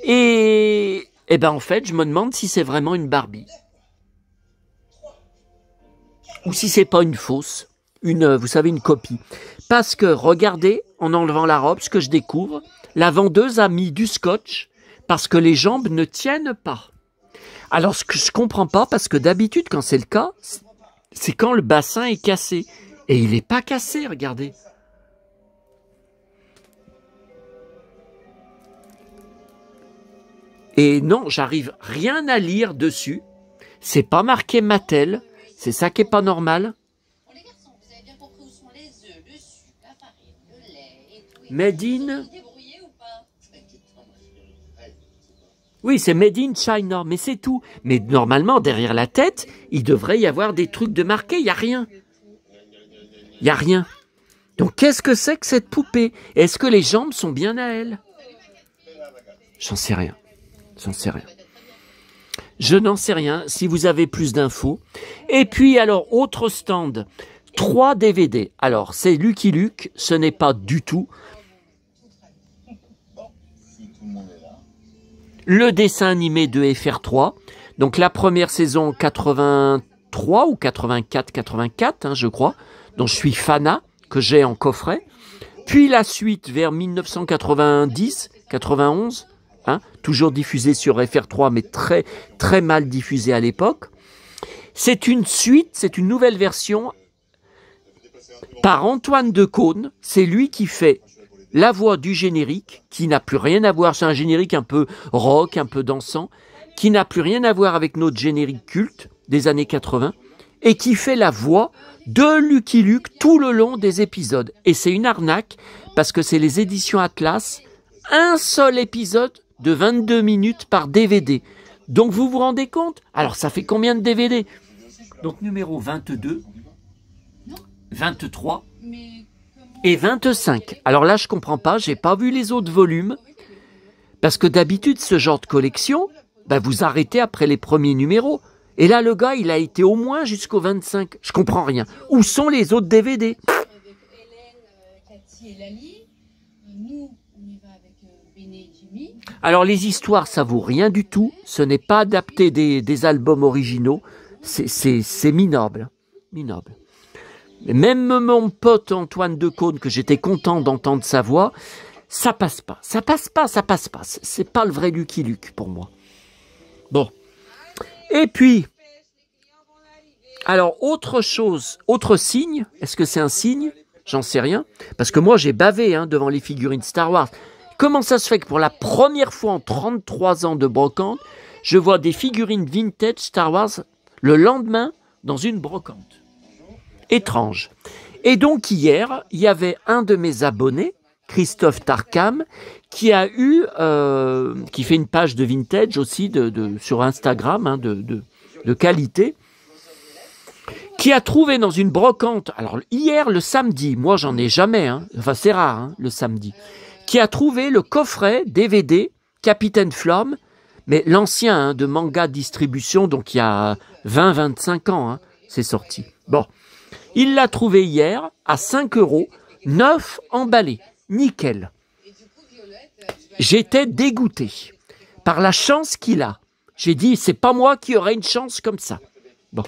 Et ben en fait, je me demande si c'est vraiment une Barbie. Ou si c'est pas une fausse, vous savez, une copie. Parce que, regardez, en enlevant la robe, ce que je découvre, la vendeuse a mis du scotch parce que les jambes ne tiennent pas. Alors, ce que je comprends pas, parce que d'habitude, quand c'est le cas, c'est quand le bassin est cassé. Et il n'est pas cassé, regardez. Et non, j'arrive rien à lire dessus. C'est pas marqué Mattel. C'est ça qui est pas normal. Made in. Oui, c'est Made in China, mais c'est tout. Mais normalement, derrière la tête, il devrait y avoir des trucs de marqué. Il n'y a rien. Il n'y a rien. Donc, qu'est-ce que c'est que cette poupée? Est-ce que les jambes sont bien à elle? J'en sais rien. J'en sais rien. Je n'en sais rien, si vous avez plus d'infos. Et puis, alors, autre stand, 3 DVD. Alors, c'est Lucky Luke, ce n'est pas du tout le dessin animé de FR3. Donc, la première saison 83 ou 84, hein, je crois, dont je suis fanat, que j'ai en coffret. Puis la suite vers 1990, 91. Hein, toujours diffusé sur FR3, mais très, très mal diffusé à l'époque. C'est une suite, c'est une nouvelle version par Antoine Decaune. C'est lui qui fait la voix du générique, qui n'a plus rien à voir, c'est un générique un peu rock, un peu dansant, qui n'a plus rien à voir avec notre générique culte des années 80, et qui fait la voix de Lucky Luke tout le long des épisodes. Et c'est une arnaque, parce que c'est les éditions Atlas, un seul épisode de 22 minutes par DVD. Donc vous vous rendez compte? Alors ça fait combien de DVD? Donc numéro 22, 23 et 25. Alors là je comprends pas, j'ai pas vu les autres volumes. Parce que d'habitude ce genre de collection, ben, vous arrêtez après les premiers numéros. Et là le gars il a été au moins jusqu'au 25. Je comprends rien. Où sont les autres DVD? Avec Hélène, Cathy et Lali. Nous, on y va avec Béné et Jimmy. Alors les histoires, ça vaut rien du tout. Ce n'est pas adapté des albums originaux. C'est minable. Minable. Même mon pote Antoine Decaune, que j'étais content d'entendre sa voix, ça passe pas. Ça passe pas, ça passe pas. C'est pas le vrai Lucky Luke pour moi. Bon. Et puis, alors autre chose, autre signe. Est-ce que c'est un signe? J'en sais rien. Parce que moi j'ai bavé devant les figurines Star Wars. Comment ça se fait que pour la première fois en 33 ans de brocante, je vois des figurines vintage Star Wars le lendemain dans une brocante? Étrange. Et donc hier, il y avait un de mes abonnés, Christophe Tarkam, qui a eu, qui fait une page de vintage aussi sur Instagram, de qualité, qui a trouvé dans une brocante, alors hier le samedi, moi j'en ai jamais, hein, enfin c'est rare hein, le samedi, qui a trouvé le coffret DVD Capitaine Flamme, mais l'ancien hein, de Manga Distribution, donc il y a 20-25 ans, hein, c'est sorti. Bon, il l'a trouvé hier à 5 €, 9 emballés, nickel. J'étais dégoûté par la chance qu'il a. J'ai dit, c'est pas moi qui aurais une chance comme ça. Bon.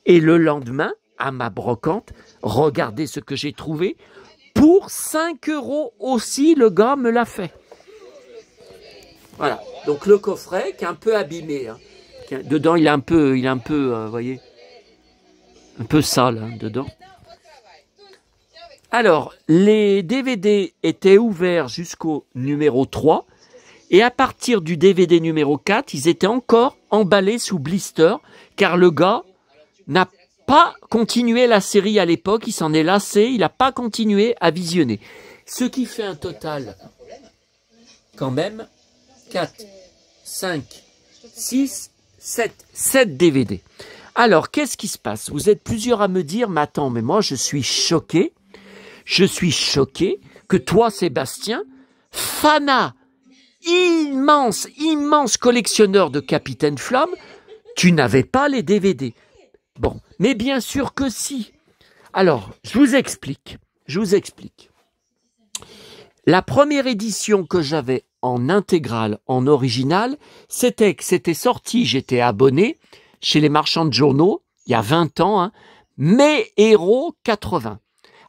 Et le lendemain, à ma brocante, regardez ce que j'ai trouvé. Pour 5 € aussi, le gars me l'a fait. Voilà. Donc le coffret qui est un peu abîmé. Hein. Dedans, il est un peu, vous voyez, un peu sale hein, dedans. Alors, les DVD étaient ouverts jusqu'au numéro 3. Et à partir du DVD numéro 4, ils étaient encore emballés sous blister, car le gars n'a pas continué la série à l'époque, il s'en est lassé, il n'a pas continué à visionner. Ce qui fait un total, quand même, 4, 5, 6, 7 DVD. Alors, qu'est-ce qui se passe? Vous êtes plusieurs à me dire, mais attends, mais moi je suis choqué que toi, Sébastien, immense collectionneur de Capitaine Flamme, tu n'avais pas les DVD. Bon, mais bien sûr que si. Alors, je vous explique. La première édition que j'avais en intégrale, en original, c'était que c'était sorti, j'étais abonné chez les marchands de journaux, il y a 20 ans, hein, Mes Héros 80.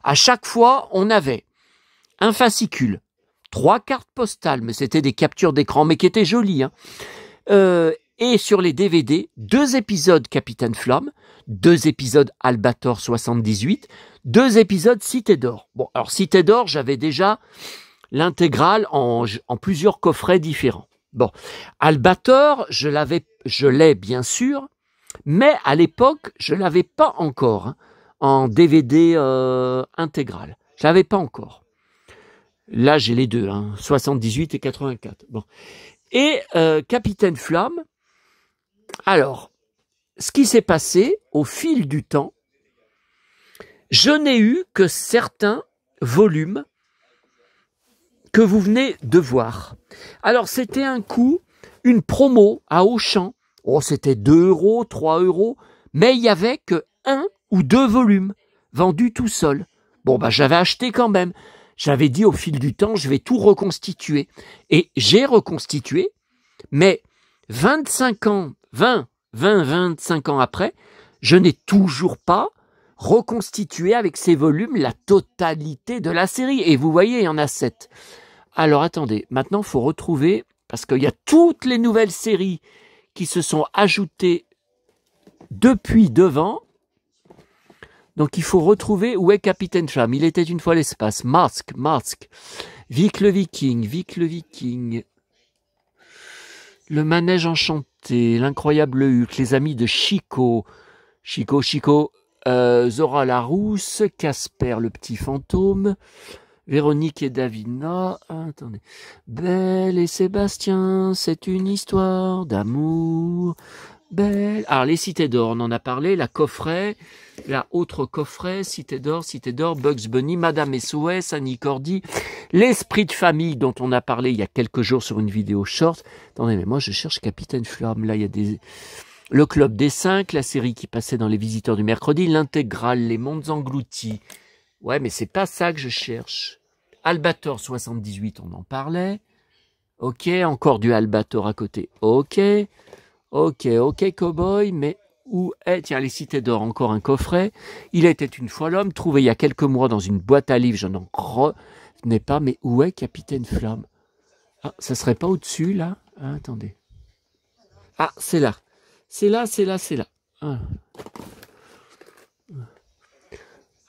À chaque fois, on avait un fascicule, 3 cartes postales, mais c'était des captures d'écran, mais qui étaient jolies, hein. Et sur les DVD, 2 épisodes Capitaine Flamme, 2 épisodes Albator 78, 2 épisodes Cité d'Or. Bon, alors Cité d'Or, j'avais déjà l'intégrale en plusieurs coffrets différents. Bon, Albator, je l'ai bien sûr, mais à l'époque, je l'avais pas encore hein, en DVD intégral. Je l'avais pas encore. Là, j'ai les deux, hein, 78 et 84. Bon. Et Capitaine Flamme, alors, ce qui s'est passé au fil du temps, je n'ai eu que certains volumes que vous venez de voir. Alors, c'était un coup, une promo à Auchan. Oh, c'était 2 €, 3 €, mais il n'y avait que 1 ou 2 volumes vendus tout seul. Bon, bah, j'avais acheté quand même. J'avais dit au fil du temps, je vais tout reconstituer. Et j'ai reconstitué, mais 25 ans, 25 ans après, je n'ai toujours pas reconstitué avec ces volumes la totalité de la série. Et vous voyez, il y en a 7. Alors attendez, maintenant il faut retrouver, parce qu'il y a toutes les nouvelles séries qui se sont ajoutées depuis devant. Donc il faut retrouver où est Capitaine Flamme. Il était une fois l'espace. Mask. Vic le Viking. Le manège enchanté. L'incroyable Hulk. Les amis de Chico. Zora la rousse. Casper le petit fantôme. Véronique et Davina. Attendez. Belle et Sébastien, c'est une histoire d'amour. Belle. Alors les cités d'or, on en a parlé. La coffret. La autre coffret, Cité d'or, Bugs Bunny, Madame SOS, Annie Cordy, l'esprit de famille dont on a parlé il y a quelques jours sur une vidéo short. Attendez, mais moi je cherche Capitaine Flamme. Là, il y a le Club des 5, la série qui passait dans Les Visiteurs du Mercredi, l'intégrale, Les Mondes Engloutis. Ouais, mais c'est pas ça que je cherche. Albator 78, on en parlait. Ok, encore du Albator à côté. Ok, Cowboy, mais où est, tiens, les cités d'or, encore un coffret. Il était une fois l'homme, trouvé il y a quelques mois dans une boîte à livres, je n'en retenais pas, mais où est Capitaine Flamme? Ah, ça serait pas au-dessus, là? Ah, attendez. Ah, c'est là. C'est là. Ah.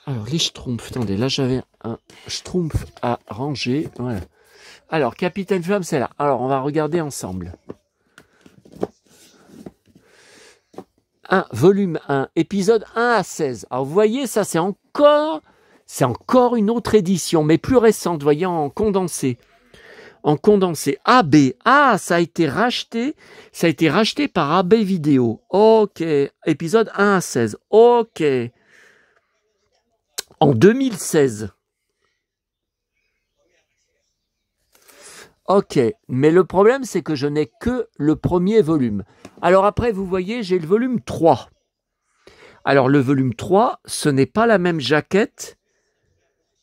Alors, les schtroumpfs, attendez, là j'avais un schtroumpf à ranger, voilà. Alors, Capitaine Flamme, c'est là. Alors, on va regarder ensemble. Volume 1, épisode 1 à 16. Alors vous voyez, ça c'est encore une autre édition, mais plus récente, vous voyez, en condensé. AB. Ah, ça a été racheté par AB Vidéo. Ok. Épisode 1 à 16. Ok. En 2016. Ok, mais le problème, c'est que je n'ai que le premier volume. Alors après, vous voyez, j'ai le volume 3. Alors le volume 3, ce n'est pas la même jaquette.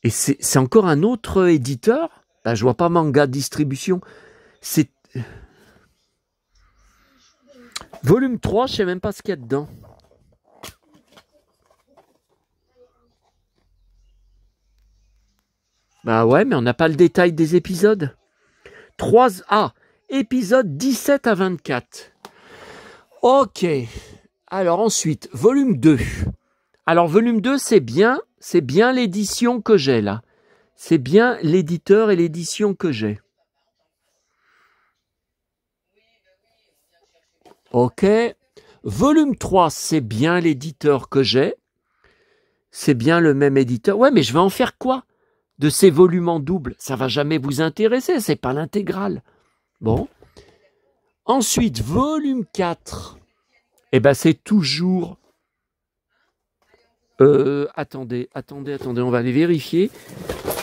Et c'est encore un autre éditeur. Ben, je vois pas Manga Distribution. C'est... Volume 3, je sais même pas ce qu'il y a dedans. Bah ouais, mais on n'a pas le détail des épisodes. 3A, épisode 17 à 24. Ok. Alors ensuite, volume 2. Alors volume 2, c'est bien l'édition que j'ai là. C'est bien l'éditeur et l'édition que j'ai. Ok. Volume 3, c'est bien l'éditeur que j'ai. C'est bien le même éditeur. Ouais, mais je vais en faire quoi de ces volumes en double? Ça va jamais vous intéresser, c'est pas l'intégrale. Bon. Ensuite, volume 4. Eh ben, c'est toujours... Attendez, on va aller vérifier.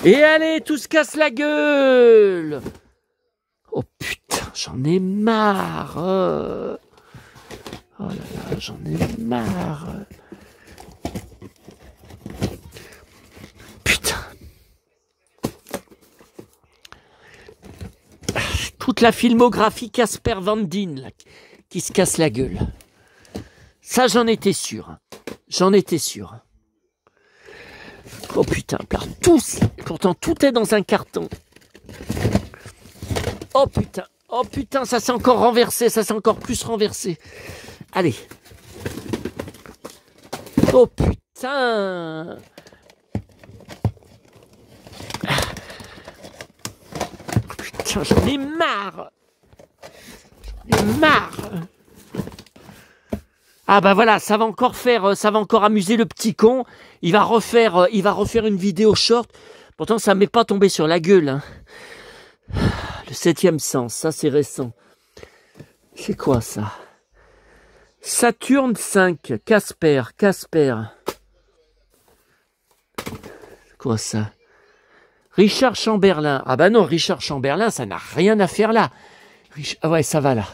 Et allez, tout se casse la gueule! Oh putain, j'en ai marre! Oh là là, j'en ai marre! Putain! Toute la filmographie Casper Van Dien, là, qui se casse la gueule. Ça, j'en étais sûr. J'en étais sûr. Oh putain, pourtant tout est dans un carton. Oh putain, ça s'est encore renversé, ça s'est encore plus renversé. Allez. Oh putain. Putain, j'en ai marre. Ah bah voilà, ça va encore amuser le petit con. Il va refaire une vidéo short. Pourtant, ça m'est pas tombé sur la gueule. Hein. Le 7e sens, ça c'est récent. C'est quoi ça? Saturne 5, Casper. C'est quoi ça? Richard Chamberlain. Ah bah non, Richard Chamberlain, ça n'a rien à faire là. Ah ouais, ça va là.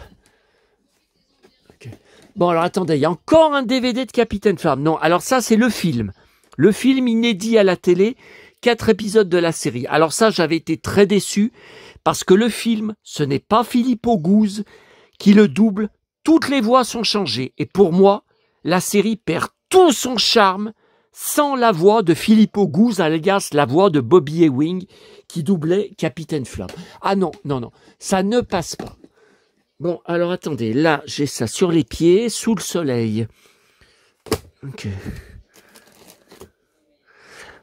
Bon, alors attendez, il y a encore un DVD de Capitaine Flamme. Non, alors ça, c'est le film. Le film inédit à la télé, 4 épisodes de la série. Alors ça, j'avais été très déçu, parce que le film, ce n'est pas Philippe Auguste qui le double. Toutes les voix sont changées. Et pour moi, la série perd tout son charme sans la voix de Philippe Auguste, alias la voix de Bobby Ewing, qui doublait Capitaine Flamme. Ah non, ça ne passe pas. Bon, alors attendez, là, j'ai ça sur les pieds, sous le soleil. Ok.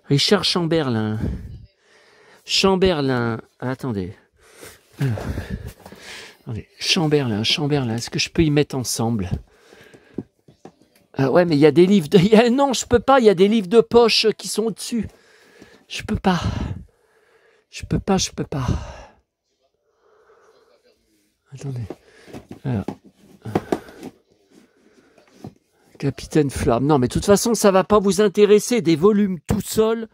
Richard Chamberlain. Attendez. Chamberlain, est-ce que je peux y mettre ensemble? Ah ouais, mais il y a des livres de... Non, je peux pas, il y a des livres de poche qui sont au-dessus. Je peux pas. Attendez. Alors. Capitaine Flamme. Non, mais de toute façon, ça va pas vous intéresser. Des volumes tout seuls,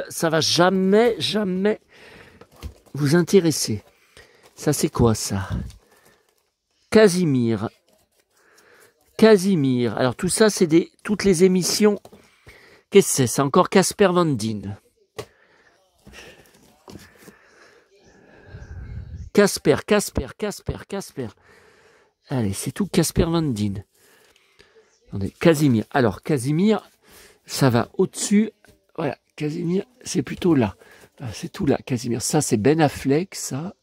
ça va jamais vous intéresser. Ça, c'est quoi, ça? Casimir. Alors, tout ça, c'est toutes les émissions. Qu'est-ce que c'est? C'est encore Casper Van Dien. Casper. Allez, c'est tout Casper Van Dien. Attendez, Casimir. Alors, Casimir, ça va au-dessus. Voilà, Casimir, c'est plutôt là. C'est tout là, Casimir. Ça, c'est Ben Affleck, ça.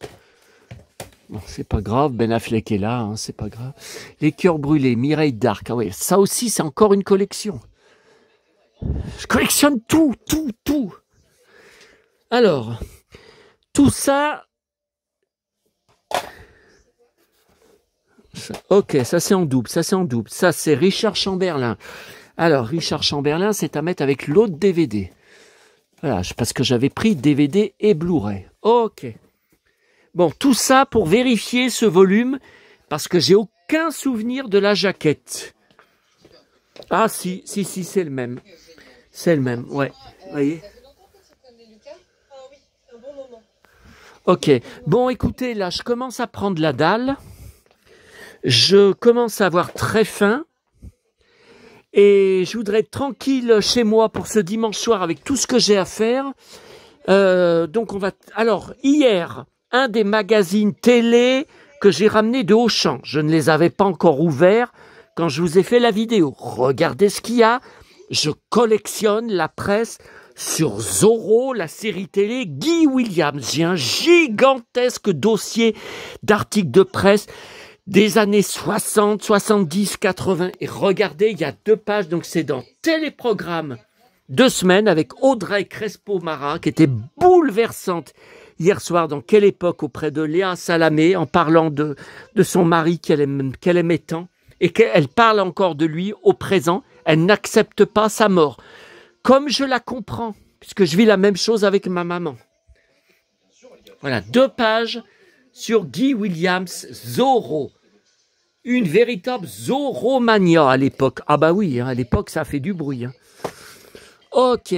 Bon, c'est pas grave, Ben Affleck est là, hein, c'est pas grave. Les cœurs brûlés, Mireille d'Arc. Ah ouais, ça aussi, c'est encore une collection. Je collectionne tout. Alors, tout ça... Ok, ça c'est en double. Ça c'est Richard Chamberlain. Alors, Richard Chamberlain, c'est à mettre avec l'autre DVD. Voilà, parce que j'avais pris DVD et Blu-ray. Ok. Bon, tout ça pour vérifier ce volume, parce que j'ai aucun souvenir de la jaquette. Ah si, c'est le même. C'est le même, ouais. Vous voyez? Ça fait longtemps que tu connais Lucas? Ah oui, un bon moment. Ok. Bon, écoutez, là, je commence à prendre la dalle. Je commence à avoir très faim. Et je voudrais être tranquille chez moi pour ce dimanche soir avec tout ce que j'ai à faire. Donc on va... Alors, hier, un des magazines télé que j'ai ramené de Auchan. Je ne les avais pas encore ouverts quand je vous ai fait la vidéo. Regardez ce qu'il y a. Je collectionne la presse sur Zorro, la série télé Guy Williams. J'ai un gigantesque dossier d'articles de presse des années 60, 70, 80. Et regardez, il y a 2 pages, donc c'est dans Téléprogramme 2 semaines avec Audrey Crespo-Mara, qui était bouleversante hier soir dans Quelle époque auprès de Léa Salamé, en parlant de son mari qu'elle aimait tant, et qu'elle parle encore de lui au présent. Elle n'accepte pas sa mort. Comme je la comprends, puisque je vis la même chose avec ma maman. Voilà, 2 pages sur Guy Williams, Zorro. Une véritable Zorromania à l'époque. Ah bah oui, hein, à l'époque, ça a fait du bruit. Hein. Ok.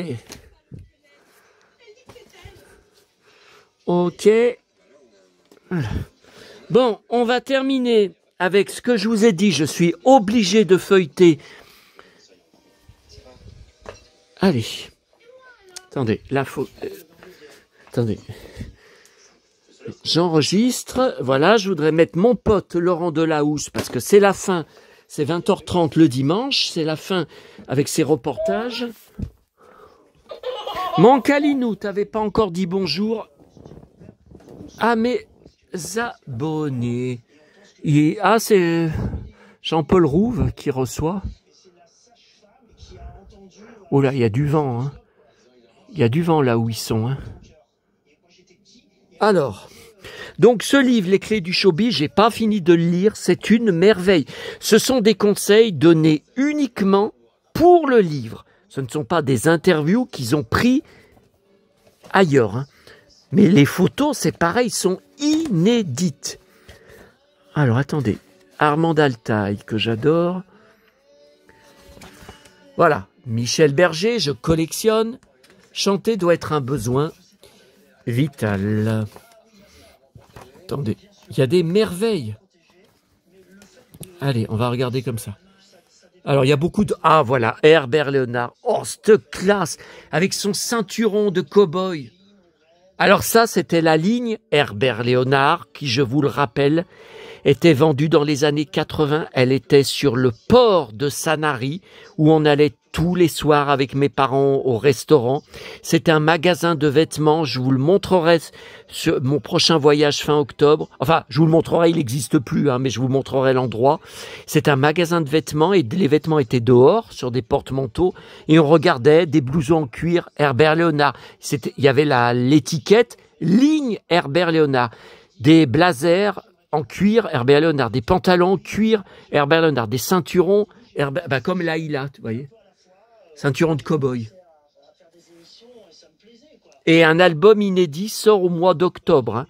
Ok. Voilà. Bon, on va terminer avec ce que je vous ai dit. Je suis obligé de feuilleter. Allez. Attendez, là, faut... Attendez. J'enregistre, voilà, je voudrais mettre mon pote Laurent Delahousse parce que c'est la fin, c'est 20h30 le dimanche, c'est la fin avec ses reportages. Mon Calinou, t'avais pas encore dit bonjour à mes abonnés. Ah, c'est Jean-Paul Rouve qui reçoit. Oh là, il y a du vent, hein. Il y a du vent là où ils sont, hein. Alors, donc ce livre, Les Clés du Showbiz, j'ai pas fini de le lire, c'est une merveille. Ce sont des conseils donnés uniquement pour le livre. Ce ne sont pas des interviews qu'ils ont pris ailleurs. Hein. Mais les photos, c'est pareil, sont inédites. Alors, attendez. Armand Altaï, que j'adore. Voilà. Michel Berger, je collectionne. Chanter doit être un besoin vital. Attendez, il y a des merveilles. Allez, on va regarder comme ça. Alors, il y a beaucoup de... Ah, voilà, Herbert Léonard. Oh, cette classe, avec son ceinturon de cow-boy. Alors ça, c'était la ligne Herbert Léonard, qui, je vous le rappelle, était vendue dans les années 80. Elle était sur le port de Sanary, où on allait tous les soirs avec mes parents au restaurant. C'est un magasin de vêtements. Je vous le montrerai sur mon prochain voyage fin octobre. Enfin, je vous le montrerai, il n'existe plus, hein, mais je vous montrerai l'endroit. C'est un magasin de vêtements et les vêtements étaient dehors, sur des porte-manteaux, et on regardait des blousons en cuir Herbert Léonard. Il y avait l'étiquette ligne Herbert Léonard. Des blazers en cuir Herbert Léonard, des pantalons en cuir Herbert Léonard, des ceinturons Herbert, bah comme là il a, vous voyez, ceinturon de cow-boy. Et un album inédit sort au mois d'octobre. Hein.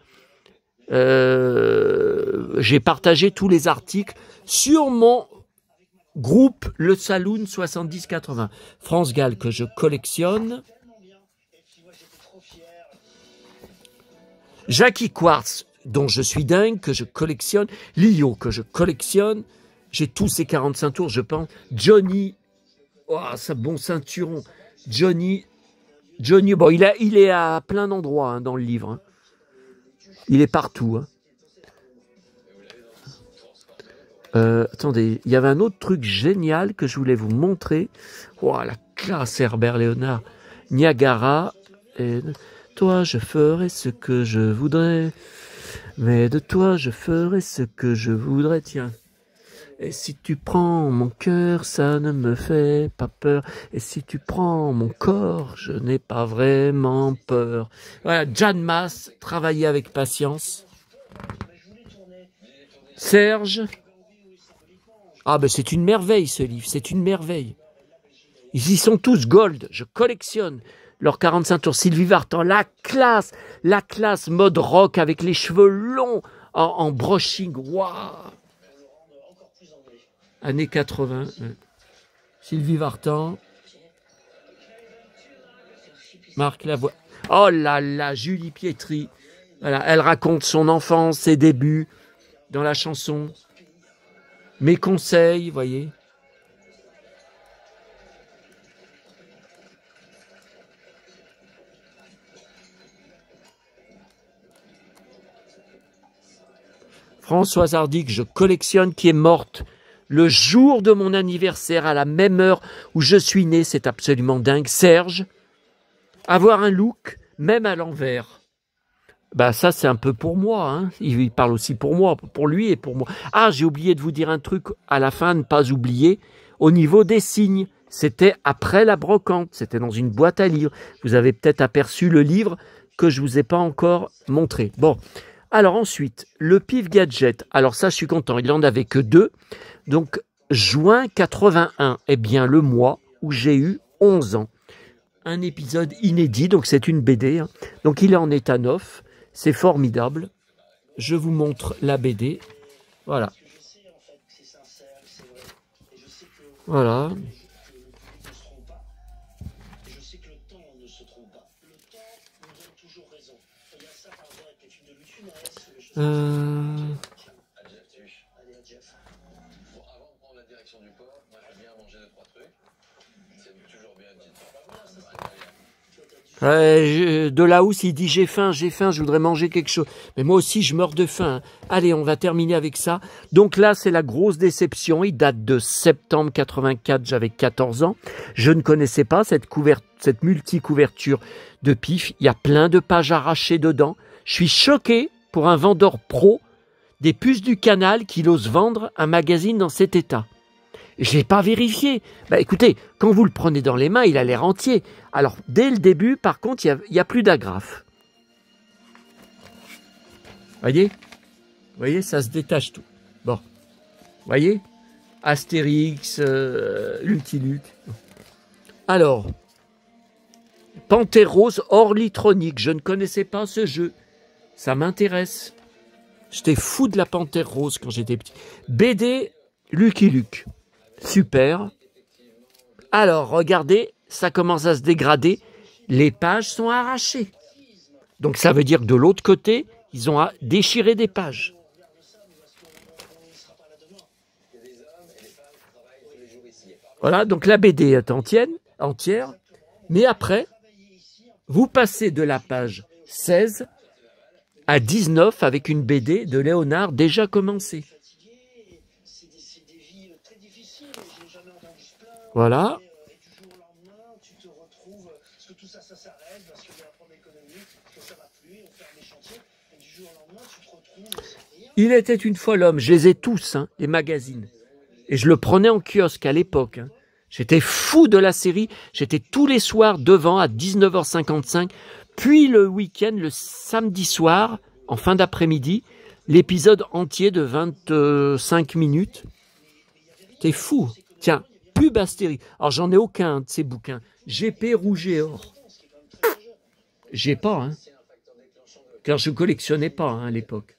J'ai partagé tous les articles sur mon groupe Le Saloon 70-80. France Gall que je collectionne. Jackie Quartz, dont je suis dingue, que je collectionne. Lio, que je collectionne. J'ai tous ces 45 tours, je pense. Johnny, oh, ça bon ceinturon. Johnny, bon, il est à plein d'endroits hein, dans le livre. Hein. Il est partout. Hein. Attendez, il y avait un autre truc génial que je voulais vous montrer. Oh, la classe Herbert Léonard. Niagara. Et... Toi, je ferai ce que je voudrais, mais de toi, je ferai ce que je voudrais, tiens. Et si tu prends mon cœur, ça ne me fait pas peur. Et si tu prends mon corps, je n'ai pas vraiment peur. Voilà, Jeanne Masse, travailler avec patience. Serge. Ah ben c'est une merveille ce livre, c'est une merveille. Ils y sont tous gold, je collectionne. Leurs 45 tours, Sylvie Vartan, la classe mode rock avec les cheveux longs en brushing, waouh, années 80. Sylvie Vartan, Marc Lavoie. Oh là là, Julie Pietri. Voilà, elle raconte son enfance, ses débuts dans la chanson. Mes conseils, voyez. Françoise Hardy, que je collectionne, qui est morte le jour de mon anniversaire, à la même heure où je suis né. C'est absolument dingue. Serge, avoir un look, même à l'envers. Bah ça, c'est un peu pour moi. Hein. Il parle aussi pour moi, pour lui et pour moi. Ah, j'ai oublié de vous dire un truc à la fin, ne pas oublier. Au niveau des signes, c'était après la brocante. C'était dans une boîte à livres. Vous avez peut-être aperçu le livre que je ne vous ai pas encore montré. Bon. Alors ensuite, le Pif Gadget. Alors ça, je suis content, il n'en avait que 2. Donc, juin 81, eh bien le mois où j'ai eu 11 ans. Un épisode inédit, donc c'est une BD. Hein. Donc il est en état neuf, c'est formidable. Je vous montre la BD. Voilà. Voilà. De là où s'il dit j'ai faim, je voudrais manger quelque chose. Mais moi aussi, je meurs de faim. Allez, on va terminer avec ça. Donc là, c'est la grosse déception. Il date de septembre 84, j'avais 14 ans. Je ne connaissais pas cette multi-couverture de Pif. Il y a plein de pages arrachées dedans. Je suis choqué pour un vendeur pro des puces du canal qu'il ose vendre un magazine dans cet état. Je n'ai pas vérifié. Bah, écoutez, quand vous le prenez dans les mains, il a l'air entier. Alors, dès le début, par contre, il n'y a plus d'agrafe. Voyez, ça se détache tout. Bon. Voyez, Astérix, Lucky Luke. Alors, Panthère Rose Orlitronique. Je ne connaissais pas ce jeu. Ça m'intéresse. J'étais fou de la Panthère Rose quand j'étais petit. BD Lucky Luke. Super. Alors, regardez, ça commence à se dégrader. Les pages sont arrachées. Donc, ça veut dire que de l'autre côté, ils ont déchiré des pages. Voilà, donc la BD est entière. Mais après, vous passez de la page 16 à 19 avec une BD de Léonard déjà commencée. Voilà. Il était une fois l'homme. Je les ai tous, hein, les magazines. Et je le prenais en kiosque à l'époque. Hein. J'étais fou de la série. J'étais tous les soirs devant à 19h55. Puis le week-end, le samedi soir, en fin d'après-midi, l'épisode entier de 25 minutes. T'es fou. Tiens, pub Astérix. Alors, j'en ai aucun de ces bouquins. GP Rouge et Or. J'ai pas, hein. Car je collectionnais pas, hein, à l'époque.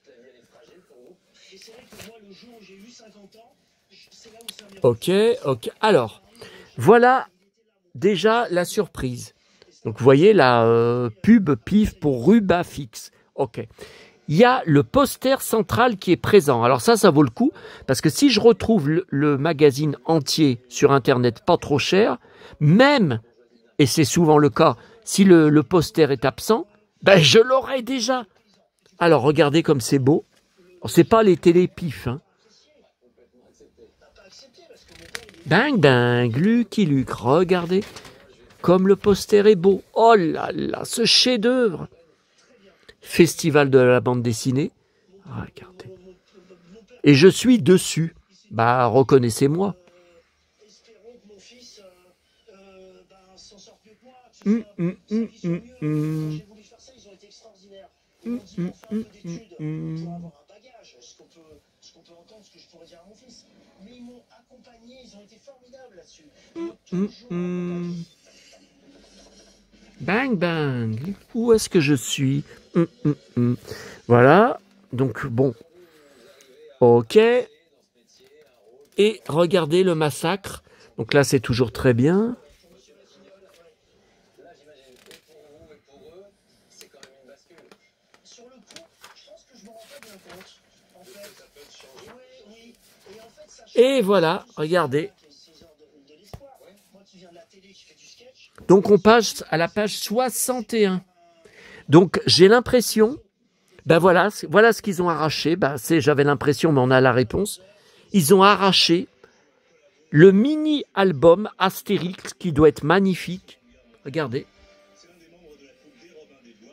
Ok. Alors, voilà déjà la surprise. Donc, vous voyez la pub Pif pour Rubafix. Ok. Il y a le poster central qui est présent. Alors ça vaut le coup, parce que si je retrouve le magazine entier sur Internet pas trop cher, même, et c'est souvent le cas, si le poster est absent, ben je l'aurai déjà. Alors regardez comme c'est beau. C'est pas les télépifs, hein. Bang bang, Lucky Luke, regardez comme le poster est beau. Oh là là, ce chef-d'œuvre. Festival de la bande dessinée. Regardez. Et je suis dessus. Bah, reconnaissez-moi. Bang bang. Où est-ce que je suis? Voilà. Donc bon. Ok. Et regardez le massacre. Donc là c'est toujours très bien. Et voilà, regardez. Donc on passe à la page 61. Donc j'ai l'impression, ben voilà ce qu'ils ont arraché. Ben, j'avais l'impression, mais on a la réponse. Ils ont arraché le mini-album Astérix qui doit être magnifique. Regardez.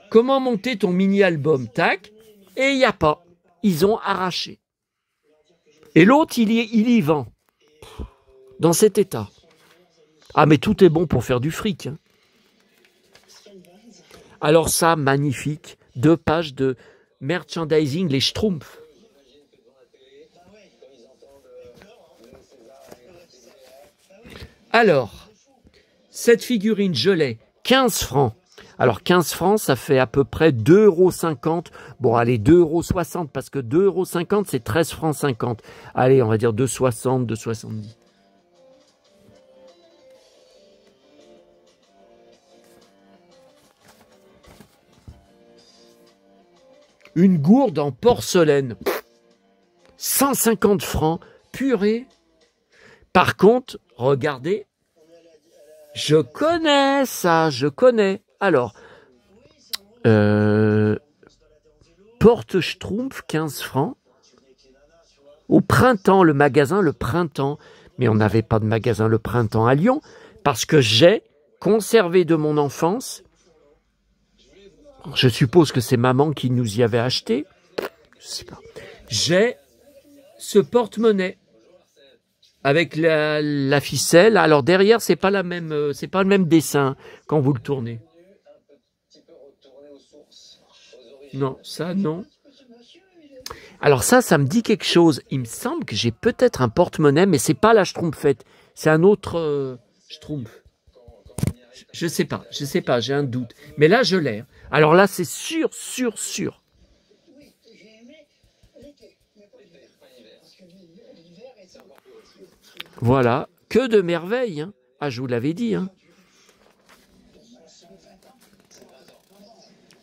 Comment monter ton mini-album? Tac. Et il n'y a pas. Ils ont arraché. Et l'autre, il y vend. Dans cet état. Ah, mais tout est bon pour faire du fric. Hein. Alors ça, magnifique. 2 pages de merchandising, les Schtroumpfs. Alors, cette figurine, je l'ai, 15 francs. Alors 15 francs, ça fait à peu près 2,50 €. Bon, allez, 2,60 € parce que 2,50 €, c'est 13 francs 50. Allez, on va dire 2,60, 2,70. Une gourde en porcelaine. 150 francs, purée. Par contre, regardez, je connais ça, je connais. Alors, Porte Schtroumpf, 15 francs. Au printemps, le magasin, le printemps. Mais on n'avait pas de magasin le printemps à Lyon, parce que j'ai conservé de mon enfance. Je suppose que c'est maman qui nous y avait acheté. Je sais pas. J'ai ce porte-monnaie avec la ficelle. Alors derrière, c'est pas le même dessin quand vous le tournez. Non, ça non. Alors ça me dit quelque chose. Il me semble que j'ai peut-être un porte-monnaie, mais c'est pas la Schtroumpfette. C'est un autre Schtroumpf. Je sais pas, j'ai un doute. Mais là, je l'ai. Alors là, c'est sûr. Voilà, que de merveilles. Hein. Ah, je vous l'avais dit. Hein.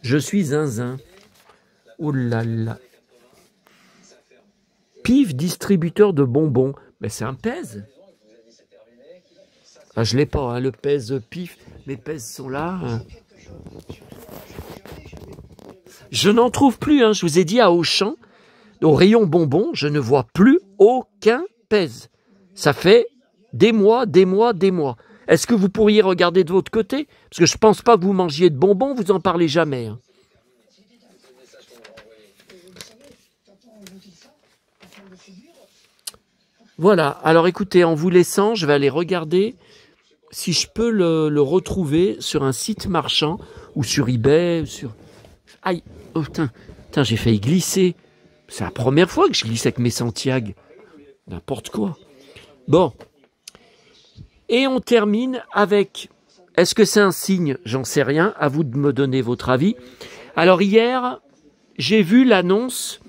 Je suis zinzin. Oh là là. Pif, distributeur de bonbons. Mais c'est un pèse. Ah, je l'ai pas, hein, le pèse pif. Mes pèses sont là. Hein. Je n'en trouve plus. Hein. Je vous ai dit à Auchan, au rayon bonbons, je ne vois plus aucun pèse. Ça fait des mois. Est-ce que vous pourriez regarder de votre côté? Parce que je ne pense pas que vous mangiez de bonbons, vous n'en parlez jamais. Hein. Voilà, alors écoutez, en vous laissant, je vais aller regarder si je peux le retrouver sur un site marchand ou sur eBay. Aïe, oh, putain, j'ai failli glisser. C'est la première fois que je glisse avec mes Santiago. N'importe quoi. Bon. Et on termine avec, est-ce que c'est un signe? J'en sais rien, à vous de me donner votre avis. Alors hier, j'ai vu l'annonce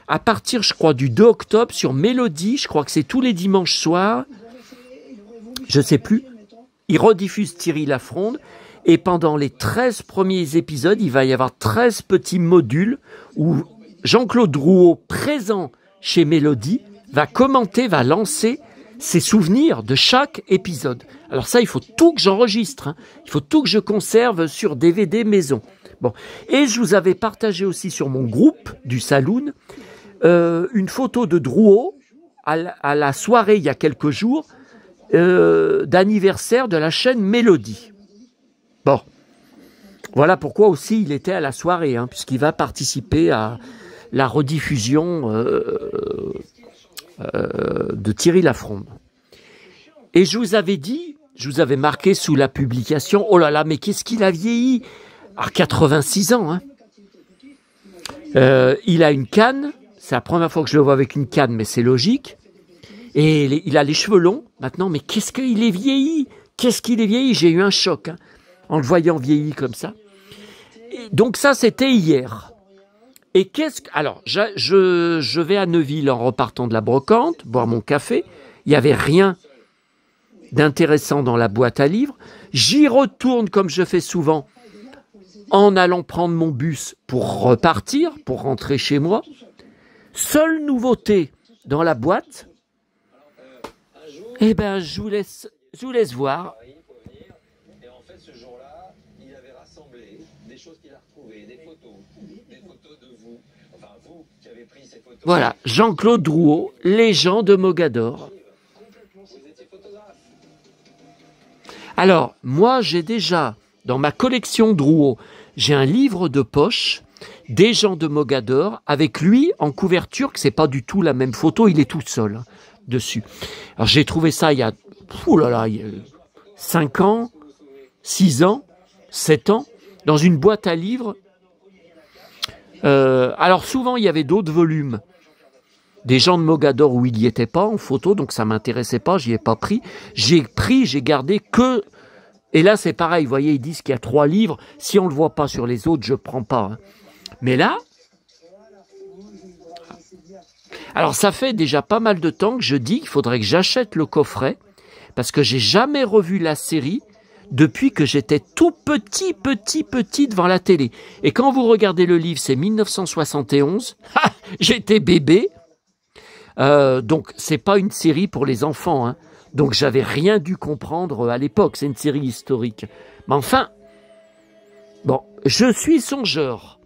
à partir, je crois, du 2 octobre sur Mélodie, je crois que c'est tous les dimanches soirs, je sais plus, ils rediffusent Thierry Lafronde, et pendant les 13 premiers épisodes, il va y avoir 13 petits modules où Jean-Claude Drouot, présent chez Mélodie, va commenter, va lancer ses souvenirs de chaque épisode. Alors ça, il faut tout que j'enregistre, hein. Il faut tout que je conserve sur DVD maison. Bon. Et je vous avais partagé aussi sur mon groupe du Saloon une photo de Drouot à la soirée il y a quelques jours d'anniversaire de la chaîne Mélodie. Bon, voilà pourquoi aussi il était à la soirée, hein, puisqu'il va participer à la rediffusion de Thierry Lafronde. Et je vous avais dit, je vous avais marqué sous la publication, oh là là, mais qu'est-ce qu'il a vieilli? À 86 ans, hein. Il a une canne. C'est la première fois que je le vois avec une canne, mais c'est logique. Et il a les cheveux longs maintenant, mais qu'est-ce qu'il est vieilli? J'ai eu un choc, hein, en le voyant vieilli comme ça. Et donc ça, c'était hier. Et alors, je vais à Neuville en repartant de la brocante, boire mon café. Il n'y avait rien d'intéressant dans la boîte à livres. J'y retourne comme je fais souvent en allant prendre mon bus pour repartir, pour rentrer chez moi. Seule nouveauté dans la boîte, eh ben, je vous laisse voir. Et en fait, ce jour-là, il avait rassemblé des choses qu'il a retrouvées, des photos de vous. Enfin, vous qui avez pris ces photos. Voilà, Jean-Claude Drouot, Les gens de Mogador. Vous étiez photographe. Alors, moi, j'ai déjà, dans ma collection Drouot, j'ai un livre de poche des gens de Mogador, avec lui en couverture, que c'est pas du tout la même photo, il est tout seul dessus. Alors j'ai trouvé ça il y a 5 ans, 6 ans, 7 ans, dans une boîte à livres. Alors souvent il y avait d'autres volumes des gens de Mogador où il n'y était pas en photo, donc ça m'intéressait pas, j'y ai pas pris. J'ai gardé que... Et là c'est pareil, vous voyez, ils disent qu'il y a 3 livres, si on le voit pas sur les autres, je prends pas. Hein. Mais là, alors ça fait déjà pas mal de temps que je dis qu'il faudrait que j'achète le coffret, parce que j'ai jamais revu la série depuis que j'étais tout petit devant la télé. Et quand vous regardez le livre, c'est 1971, j'étais bébé, donc c'est pas une série pour les enfants, hein. Donc j'avais rien dû comprendre à l'époque, c'est une série historique. Mais enfin, bon, je suis songeur.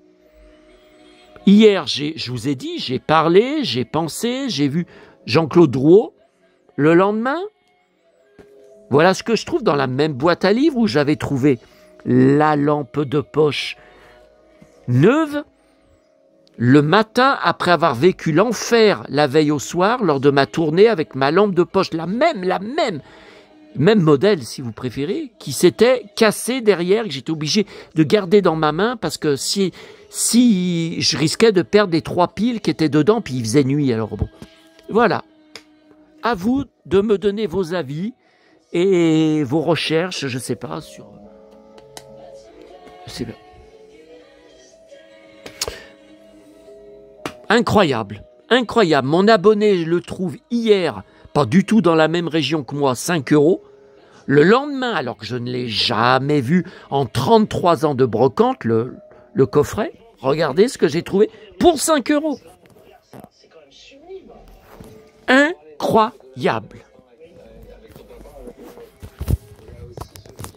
Hier, je vous ai dit, j'ai parlé, j'ai pensé, j'ai vu Jean-Claude Drouot. Le lendemain, voilà ce que je trouve dans la même boîte à livres où j'avais trouvé la lampe de poche neuve. Le matin, après avoir vécu l'enfer la veille au soir, lors de ma tournée avec ma lampe de poche, la même modèle si vous préférez, qui s'était cassée derrière, que j'étais obligé de garder dans ma main parce que si je risquais de perdre les 3 piles qui étaient dedans, puis il faisait nuit, alors bon. Voilà. À vous de me donner vos avis et vos recherches, je sais pas, sur... C'est bien. Incroyable. Mon abonné le trouve hier, pas du tout dans la même région que moi, 5 €. Le lendemain, alors que je ne l'ai jamais vu en 33 ans de brocante, le coffret, regardez ce que j'ai trouvé, pour 5 €. Incroyable.